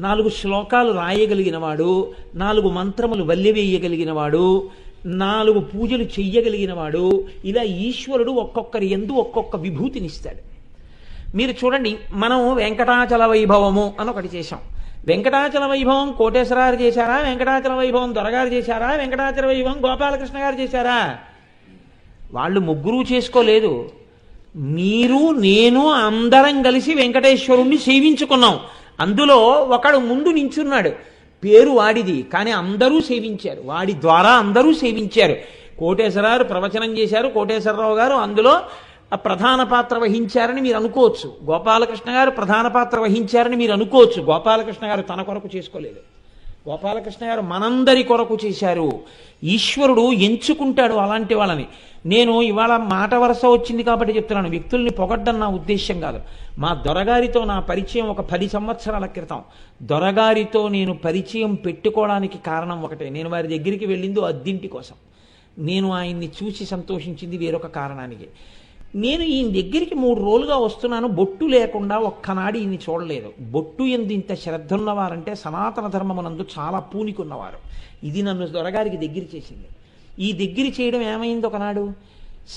4 శ్లోకాలు రాయగలిగినవాడు, 4 మంత్రములు వల్లెవేయగలిగినవాడు, 4 పూజలు చెయ్యగలిగినవాడు, ఇలా ఈశ్వరుడు ఒక్కొక్కరి యందు ఒక్కొక్క విభూతినిస్తాడు. మీరు చూడండి, మనం వెంకటాచల వైభవము అని ఒకటి చేశాం. వెంకటాచల వైభవం కోటేశ్వరారు చేశారా? వెంకటాచల వైభవం దొరగారు చేశారా? వెంకటాచల వైభవం గోపాలకృష్ణ గారు చేశారా? వాళ్ళు ముగ్గురు చేసుకోలేదు. మీరు నేను అందరం కలిసి వెంకటేశ్వరుణ్ణి సేవించుకున్నాం. అందులో ఒకడు ముందు నించున్నాడు, పేరు వాడిది, కానీ అందరూ సేవించారు, వాడి ద్వారా అందరూ సేవించారు. కోటేశ్వరారు ప్రవచనం చేశారు, కోటేశ్వరరావు గారు అందులో ప్రధాన పాత్ర వహించారని మీరు అనుకోవచ్చు, గోపాలకృష్ణ గారు ప్రధాన పాత్ర వహించారని మీరు అనుకోవచ్చు. గోపాలకృష్ణ గారు తన కొరకు చేసుకోలేదు, గోపాలకృష్ణ గారు మనందరి కొరకు చేశారు. ఈశ్వరుడు ఎంచుకుంటాడు అలాంటి వాళ్ళని. నేను ఇవాళ మాట వరుస వచ్చింది కాబట్టి చెప్తున్నాను, వ్యక్తుల్ని పొగడ్డం నా ఉద్దేశ్యం కాదు. మా దొరగారితో నా పరిచయం ఒక 10 సంవత్సరాల క్రితం. దొరగారితో నేను పరిచయం పెట్టుకోవడానికి కారణం ఒకటే, నేను వారి దగ్గరికి వెళ్ళింది అద్దింటి కోసం. నేను ఆయన్ని చూసి సంతోషించింది వేరొక కారణానికి. నేను ఈయన దగ్గరికి 3 రోజులుగా వస్తున్నాను, బొట్టు లేకుండా ఒక్కనాడు ఈయన్ని చూడలేదు. బొట్టు ఎందు ఇంత శ్రద్ధ ఉన్నవారంటే సనాతన ధర్మమునందు చాలా పూనికున్నవారు. ఇది నన్ను దొరగారికి దగ్గర చేసింది. ఈ దగ్గర చేయడం ఏమైంది, ఒకనాడు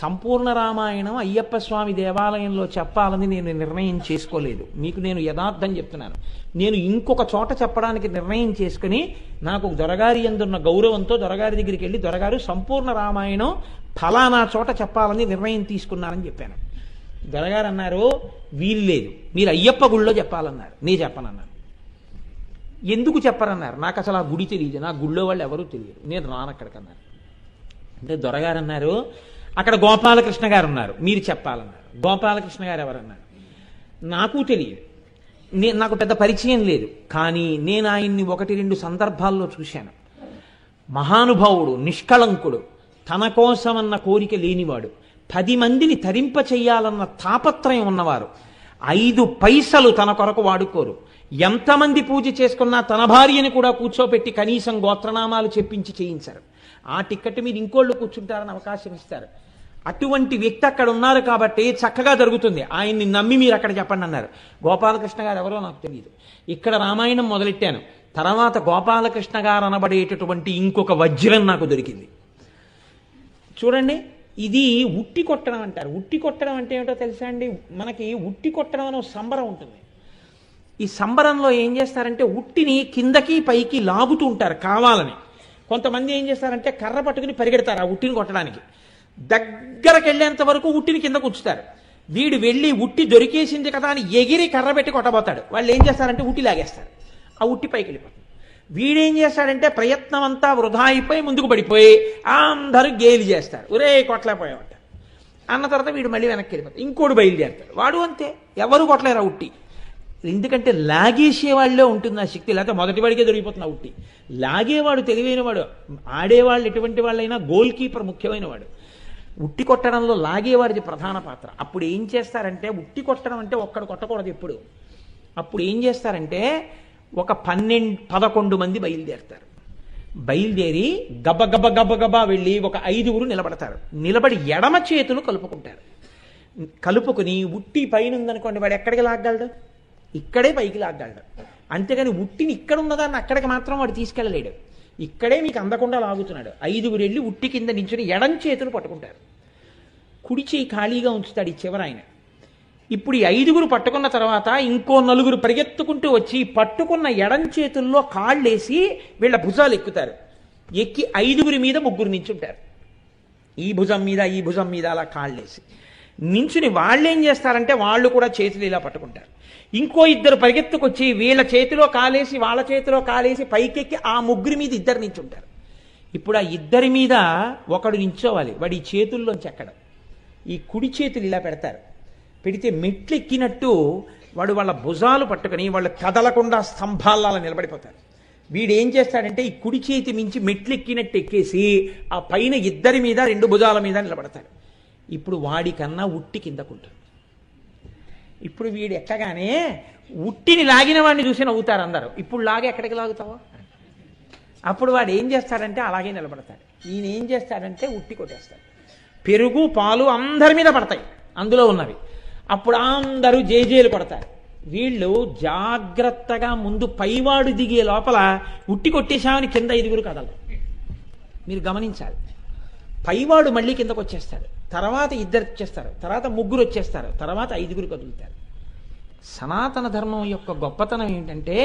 సంపూర్ణ రామాయణం అయ్యప్ప స్వామి దేవాలయంలో చెప్పాలని నేను నిర్ణయం చేసుకోలేదు. మీకు నేను యథార్థం చెప్తున్నాను. నేను ఇంకొక చోట చెప్పడానికి నిర్ణయం చేసుకుని, నాకు దొరగారి యందున్న గౌరవంతో దొరగారి దగ్గరికి వెళ్ళి, దొరగారు సంపూర్ణ రామాయణం ఫలానా చోట చెప్పాలని నిర్ణయం తీసుకున్నానని చెప్పాను. దొరగారు అన్నారు, వీలు లేదు, మీరు అయ్యప్ప గుళ్ళో చెప్పాలన్నారు. నేను చెప్పనన్నాను. ఎందుకు చెప్పరన్నారు? నాకు అసలు ఆ గుడి తెలియదు, నా గుళ్ళో వాళ్ళు ఎవరూ తెలియదు, నేను రాను అక్కడికన్నారు. అంటే దొరగారు అన్నారు, అక్కడ గోపాలకృష్ణ గారు ఉన్నారు, మీరు చెప్పాలన్నారు. గోపాలకృష్ణ గారు ఎవరన్నారు? నాకు తెలియదు, నాకు పెద్ద పరిచయం లేదు. కానీ నేను ఆయన్ని 1-2 సందర్భాల్లో చూశాను. మహానుభావుడు, నిష్కళంకుడు, తన కోసమన్న కోరిక లేనివాడు, 10 మందిని తరింప చెయ్యాలన్న తాపత్రయం ఉన్నవారు, 5 పైసలు తన కొరకు వాడుకోరు. ఎంతమంది పూజ చేసుకున్నా తన భార్యని కూడా కూర్చోపెట్టి కనీసం గోత్రనామాలు చెప్పించి చేయించారు. ఆ టిక్కెట్ మీరు ఇంకోళ్ళు కూర్చుంటారని అవకాశం ఇస్తారు. అటువంటి వ్యక్తి అక్కడ ఉన్నారు కాబట్టి చక్కగా జరుగుతుంది. ఆయన్ని నమ్మి మీరు అక్కడ చెప్పండి అన్నారు. గోపాలకృష్ణ గారు ఎవరో నాకు తెలియదు. ఇక్కడ రామాయణం మొదలెట్టాను, తర్వాత గోపాలకృష్ణ గారు అనబడేటటువంటి ఇంకొక వజ్రం నాకు దొరికింది. చూడండి, ఇది ఉట్టి కొట్టడం అంటారు. ఉట్టి కొట్టడం అంటే ఏమిటో తెలుసా అండి? మనకి ఉట్టి కొట్టడం అనే సంబరం ఉంటుంది. ఈ సంబరంలో ఏం చేస్తారంటే ఉట్టిని కిందకి పైకి లాగుతూ ఉంటారు కావాలని. కొంతమంది ఏం చేస్తారంటే కర్ర పట్టుకుని పరిగెడతారు ఆ ఉట్టిని కొట్టడానికి. దగ్గరకు వెళ్ళేంత వరకు ఉట్టిని కింద కూర్చుతారు. వీడు వెళ్ళి ఉట్టి దొరికేసింది కదా అని ఎగిరి కర్ర పెట్టి కొట్టబోతాడు. వాళ్ళు ఏం చేస్తారంటే ఉట్టి లాగేస్తారు, ఆ ఉట్టి పైకి వెళ్ళిపోతుంది. వీడేం చేస్తాడంటే ప్రయత్నం అంతా వృధా అయిపోయి ముందుకు పడిపోయి అందరూ గేలి చేస్తారు, ఒరే కొట్టలేకపోయామంట అన్న తర్వాత వీడు మళ్ళీ వెనక్కి వెళ్ళిపోతాడు. ఇంకోటి బయలుదేరుతాడు, వాడు అంతే, ఎవరు కొట్టలేరు ఆ ఉట్టి. ఎందుకంటే లాగేసే వాళ్ళే ఉంటుంది ఆ శక్తి, లేకపోతే మొదటి వాడికే దొరికిపోతుంది ఆ ఉట్టి. లాగేవాడు తెలివైన వాడు, ఆడేవాళ్ళు ఎటువంటి వాళ్ళైనా గోల్ కీపర్ ముఖ్యమైన వాడు. ఉట్టి కొట్టడంలో లాగేవాడిది ప్రధాన పాత్ర. అప్పుడు ఏం చేస్తారంటే, ఉట్టి కొట్టడం అంటే ఒక్కడు కొట్టకూడదు ఎప్పుడు. అప్పుడు ఏం చేస్తారంటే ఒక 12-11 మంది బయలుదేరుతారు. బయలుదేరి గబగబా వెళ్ళి ఒక 5గురు నిలబడతారు. నిలబడి ఎడమ చేతులు కలుపుకుంటారు. కలుపుకుని ఉట్టి పైన ఉందనుకోండి, వాడు ఎక్కడికి లాగలడు? ఇక్కడే పైకి లాగలడు. అంతేగాని ఉట్టిని ఇక్కడ ఉన్నదాన్ని అక్కడికి మాత్రం వాడు తీసుకెళ్ళలేడు. ఇక్కడే మీకు అందకుండా లాగుతున్నాడు. 5గురు వెళ్ళి ఉట్టి కింద నించుని ఎడం చేతులు పట్టుకుంటారు. కుడి చేయి ఖాళీగా ఉంచుతాడు ఈ చివర ఆయన. ఇప్పుడు ఈ 5గురు పట్టుకున్న తర్వాత ఇంకో 4 పరిగెత్తుకుంటూ వచ్చి పట్టుకున్న ఎడం చేతుల్లో కాళ్ళేసి వీళ్ళ భుజాలు ఎక్కుతారు. ఎక్కి 5గురి మీద 3 నించుంటారు. ఈ భుజం మీద ఈ భుజం మీద అలా కాళ్ళేసి నించుని వాళ్ళు ఏం చేస్తారంటే వాళ్ళు కూడా చేతులు ఇలా పట్టుకుంటారు. ఇంకో 2 పరిగెత్తుకొచ్చి వీళ్ళ చేతిలో కాలేసి వాళ్ళ చేతిలో కాలేసి పైకెక్కి ఆ 3 మీద 2 నించుంటారు. ఇప్పుడు ఆ 2 మీద ఒకడు నించోవాలి. వాడి ఈ చేతుల్లోంచి ఎక్కడం ఈ కుడి చేతులు ఇలా పెడతారు. పెడితే మెట్లు ఎక్కినట్టు వాడు వాళ్ళ భుజాలు పట్టుకుని వాళ్ళు కదలకుండా స్తంభాలలో నిలబడిపోతారు. వీడు ఏం చేస్తాడంటే ఈ కుడి చేతి మించి మెట్లు ఎక్కినట్టు ఎక్కేసి ఆ పైన 2 మీద 2 భుజాల మీద నిలబడతాడు. ఇప్పుడు వాడికన్నా ఉట్టి కిందకుంటుంది. ఇప్పుడు వీడు ఎక్కగానే ఉట్టిని లాగిన వాడిని చూసి నవ్వుతారు అందరూ. ఇప్పుడు లాగే ఎక్కడికి లాగుతావో. అప్పుడు వాడు ఏం చేస్తాడంటే అలాగే నిలబడతాడు. ఈయన ఏం చేస్తాడంటే ఉట్టి కొట్టేస్తాడు. పెరుగు పాలు అందరి మీద పడతాయి అందులో ఉన్నవి. అప్పుడు అందరూ జేజేలు కొడతారు. వీళ్ళు జాగ్రత్తగా ముందు పైవాడు దిగే లోపల ఉట్టి కొట్టేశామని కింద 5గురు కదలరు. మీరు గమనించాలి. పైవాడు మళ్ళీ కిందకు వచ్చేస్తాడు. తర్వాత 2 వచ్చేస్తారు. తర్వాత 3 వచ్చేస్తారు. తర్వాత 5గురు కదులుతారు. సనాతన ధర్మం యొక్క గొప్పతనం ఏంటంటే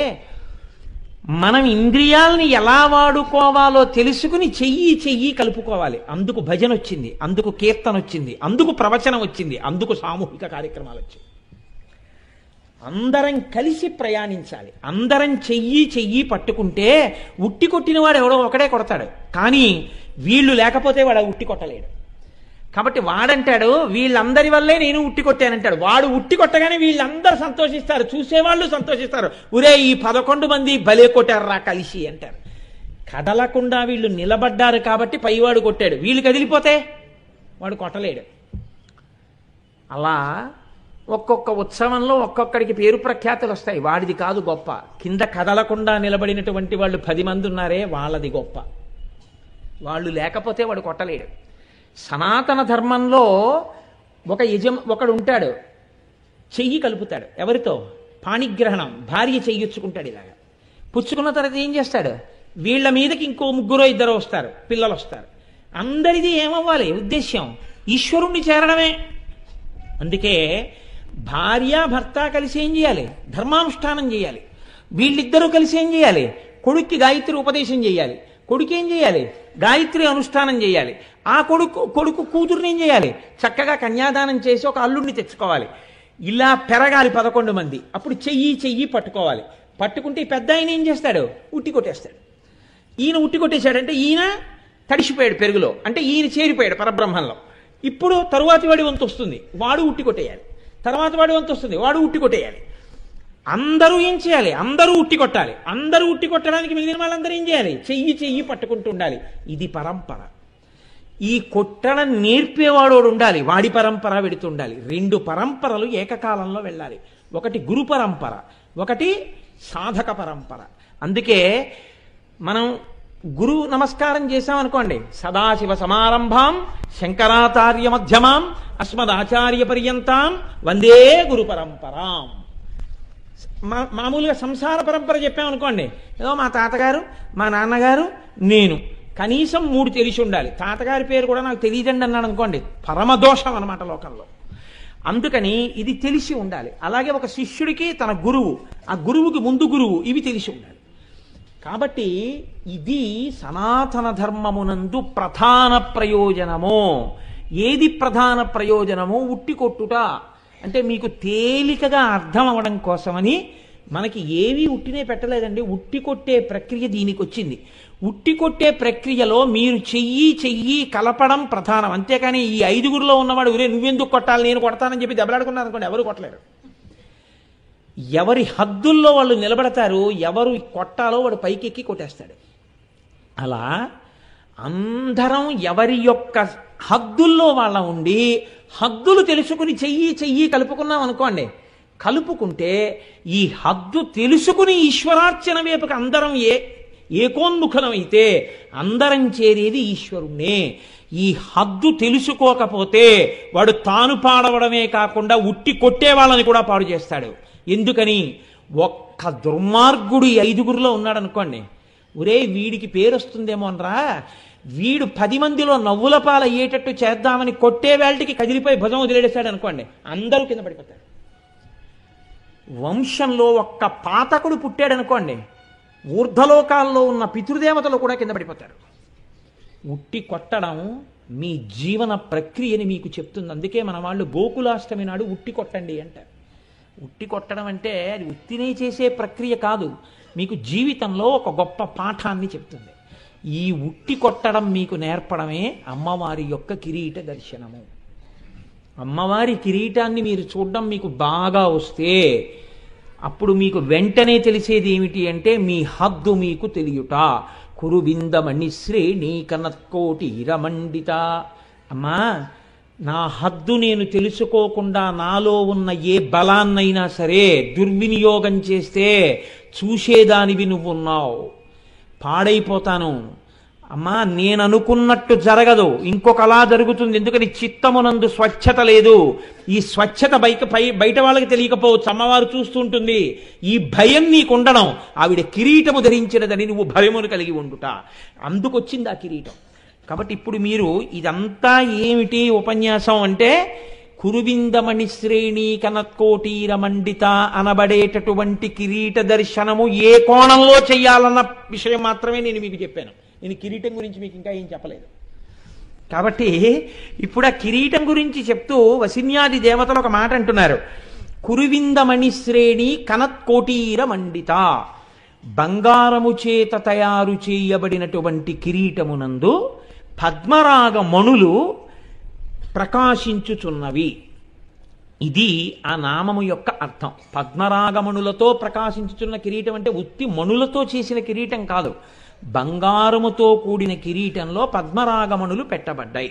మనం ఇంద్రియాలని ఎలా వాడుకోవాలో తెలుసుకుని చెయ్యి కలుపుకోవాలి. అందుకు భజన వచ్చింది, అందుకు కీర్తన వచ్చింది, అందుకు ప్రవచనం వచ్చింది, అందుకు సామూహిక కార్యక్రమాలు వచ్చింది. అందరం కలిసి ప్రయాణించాలి. అందరం చెయ్యి పట్టుకుంటే ఉట్టి కొట్టిన వాడు ఎవడో ఒకడే కొడతాడు. కానీ వీళ్ళు లేకపోతే వాడు ఉట్టి కొట్టలేడు. కాబట్టి వాడంటాడు వీళ్ళందరి వల్లే నేను ఉట్టి కొట్టానంటాడు. వాడు ఉట్టి కొట్టగానే వీళ్ళందరూ సంతోషిస్తారు, చూసేవాళ్ళు సంతోషిస్తారు. ఒరే ఈ 11 మంది భలే కొట్టారా కలిసి అంటారు. కదలకుండా వీళ్ళు నిలబడ్డారు కాబట్టి పైవాడు కొట్టాడు. వీళ్ళు కదిలిపోతే వాడు కొట్టలేడు. అలా ఒక్కొక్క ఉత్సవంలో ఒక్కొక్కడికి పేరు ప్రఖ్యాతులు వస్తాయి. వాడిది కాదు గొప్ప. కింద కదలకుండా నిలబడినటువంటి వాళ్ళు 10 మంది ఉన్నారే వాళ్ళది గొప్ప. వాళ్ళు లేకపోతే వాడు కొట్టలేడు. సనాతన ధర్మంలో ఒకడు ఉంటాడు, చెయ్యి కలుపుతాడు. ఎవరితో? పాణిగ్రహణం. భార్య చెయ్యొచ్చుకుంటాడు. ఇలాగా పుచ్చుకున్న తర్వాత ఏం చేస్తాడు? వీళ్ళ మీదకి ఇంకో 3-2 వస్తారు, పిల్లలు వస్తారు. అందరిది ఏమవ్వాలి ఉద్దేశ్యం? ఈశ్వరుణ్ణి చేరడమే. అందుకే భార్య భర్త కలిసి ఏం చేయాలి? ధర్మానుష్ఠానం చేయాలి. వీళ్ళిద్దరూ కలిసి ఏం చేయాలి? కొడుక్కి గాయత్రి ఉపదేశం చేయాలి. కొడుకు ఏం చేయాలి? గాయత్రి అనుష్ఠానం చేయాలి. ఆ కొడుకు కూతురుని ఏం చేయాలి? చక్కగా కన్యాదానం చేసి ఒక అల్లుడిని తెచ్చుకోవాలి. ఇలా పెరగాలి 11 మంది. అప్పుడు చెయ్యి పట్టుకోవాలి. పట్టుకుంటే పెద్ద ఆయన ఏం చేస్తాడు? ఉట్టి కొట్టేస్తాడు. ఈయన ఉట్టి కొట్టేశాడంటే ఈయన తడిసిపోయాడు పెరుగులో, అంటే ఈయన చేరిపోయాడు పరబ్రహ్మంలో. ఇప్పుడు తరువాతి వాడి వంతు వస్తుంది, వాడు ఉట్టి కొట్టేయాలి. తర్వాత వాడి వంతు వస్తుంది, వాడు ఉట్టి కొట్టేయాలి. అందరూ ఏం చేయాలి? అందరూ ఉట్టి కొట్టాలి. అందరూ ఉట్టి కొట్టడానికి మిగిలిన వాళ్ళందరూ ఏం చేయాలి? చెయ్యి పట్టుకుంటూ ఉండాలి. ఇది పరంపర. ఈ కొట్టడం నేర్పేవాడు ఉండాలి, వాడి పరంపర వెడుతుండాలి. 2 పరంపరలు ఏకకాలంలో వెళ్ళాలి. ఒకటి గురు పరంపర, ఒకటి సాధక పరంపర. అందుకే మనం గురు నమస్కారం చేశామనుకోండి, సదాశివ సమారంభాం శంకరాచార్య మధ్యమాం అస్మదాచార్య పర్యంతాం వందే గురు పరంపరాం. మామూలుగా సంసార పరంపర చెప్పామనుకోండి, ఏదో మా తాతగారు, మా నాన్నగారు, నేను, కనీసం 3 తెలిసి ఉండాలి. తాతగారి పేరు కూడా నాకు తెలియదండి అన్నాడు అనుకోండి, పరమదోషం అన్నమాట లోకంలో. అందుకని ఇది తెలిసి ఉండాలి. అలాగే ఒక శిష్యుడికి తన గురువు, ఆ గురువుకి ముందు గురువు, ఇవి తెలిసి ఉండాలి. కాబట్టి ఇది సనాతన ధర్మమునందు ప్రధాన ప్రయోజనము. ఏది ప్రధాన ప్రయోజనము? ఉట్టి కొట్టుట. అంటే మీకు తేలికగా అర్థం అవ్వడం కోసమని మనకి ఏవి ఉట్టినే పెట్టలేదండి. ఉట్టి కొట్టే ప్రక్రియ దీనికి వచ్చింది. ఉట్టి కొట్టే ప్రక్రియలో మీరు చెయ్యి కలపడం ప్రధానం. అంతేకాని ఈ 5గురిలో ఉన్నవాడు ఒరే నువ్వెందుకు కొట్టాలి నేను కొడతానని చెప్పి దెబ్బలాడుకున్నారు అనుకోండి, ఎవరు కొట్టలేరు. ఎవరి హద్దుల్లో వాళ్ళు నిలబడతారు, ఎవరు కొట్టాలో వాడు పైకెక్కి కొట్టేస్తాడు. అలా అందరం ఎవరి యొక్క హద్దుల్లో వాళ్ళ ఉండి హద్దులు తెలుసుకుని చెయ్యి కలుపుకున్నాం అనుకోండి, కలుపుకుంటే ఈ హద్దు తెలుసుకుని ఈశ్వరార్చన వైపుకి అందరం ఏకోన్ముఖమైతే అందరం చేరేది ఈశ్వరుణ్ణే. ఈ హద్దు తెలుసుకోకపోతే వాడు తాను పాడవడమే కాకుండా ఉట్టి కొట్టే వాళ్ళని కూడా పాడు చేస్తాడు. ఎందుకని? ఒక్క దుర్మార్గుడు 5గురిలో ఉన్నాడు అనుకోండి, ఒరే వీడికి పేరు వస్తుందేమో అనరా, వీడు 10 మందిలో నవ్వుల పాలు అయ్యేటట్టు చేద్దామని కొట్టే వేళటికి కదిలిపోయి భుజం వదిలేసాడు అనుకోండి, అందరూ కింద పడిపోతారు. వంశంలో ఒక్క పాతకుడు పుట్టాడనుకోండి, ఊర్ధ్వలోకాల్లో ఉన్న పితృదేవతలు కూడా కింద పడిపోతారు. ఉట్టి కొట్టడం మీ జీవన ప్రక్రియని మీకు చెప్తుంది. అందుకే మన వాళ్ళు గోకులాష్టమి నాడు ఉట్టి కొట్టండి అంటారు. ఉట్టి కొట్టడం అంటే అది ఉత్తినే చేసే ప్రక్రియ కాదు, మీకు జీవితంలో ఒక గొప్ప పాఠాన్ని చెప్తుంది. ఈ ఉట్టి కొట్టడం మీకు నేర్పడమే అమ్మవారి యొక్క కిరీట దర్శనము. అమ్మవారి కిరీటాన్ని మీరు చూడడం మీకు బాగా వస్తే అప్పుడు మీకు వెంటనే తెలిసేది ఏమిటి అంటే మీ హద్దు మీకు తెలియుట. కురువిందమణి శ్రేణి కనత్కోటి ఇరమండిత. అమ్మా, నా హద్దు నేను తెలుసుకోకుండా నాలో ఉన్న ఏ బలాన్నైనా సరే దుర్వినియోగం చేస్తే చూసేదానివి నువ్వున్నావు, పాడైపోతాను. అమ్మా, నేను అనుకున్నట్టు జరగదు, ఇంకొకలా జరుగుతుంది. ఎందుకని చిత్తమునందు స్వచ్ఛత లేదు. ఈ స్వచ్ఛత బయట వాళ్ళకి తెలియకపోవచ్చు, అమ్మవారు చూస్తుంటుంది. ఈ భయం నీకు ఉండడం, ఆవిడ కిరీటము ధరించినదని నువ్వు భయమును కలిగి ఉండుట, అందుకొచ్చింది ఆ కిరీటం. కాబట్టి ఇప్పుడు మీరు ఇదంతా ఏమిటి ఉపన్యాసం అంటే, కురువిందమణి శ్రేణి కనత్కోటీరమండిత అనబడేటటువంటి కిరీట దర్శనము ఏ కోణంలో చెయ్యాలన్న విషయం మాత్రమే నేను మీకు చెప్పాను. నేను కిరీటం గురించి మీకు ఇంకా ఏం చెప్పలేదు. కాబట్టి ఇప్పుడు ఆ కిరీటం గురించి చెప్తూ వసిన్యాది దేవతలు ఒక మాట అంటున్నారు. కురువిందమణి శ్రేణి కనత్కోటీరమండిత. బంగారము చేత తయారు చేయబడినటువంటి కిరీటమునందు పద్మరాగ మణులు ప్రకాశించుచున్నవి. ఇది ఆ నామము యొక్క అర్థం. పద్మరాగమణులతో ప్రకాశించుచున్న కిరీటం అంటే ఉత్తి మణులతో చేసిన కిరీటం కాదు, బంగారముతో కూడిన కిరీటంలో పద్మరాగమణులు పెట్టబడ్డాయి.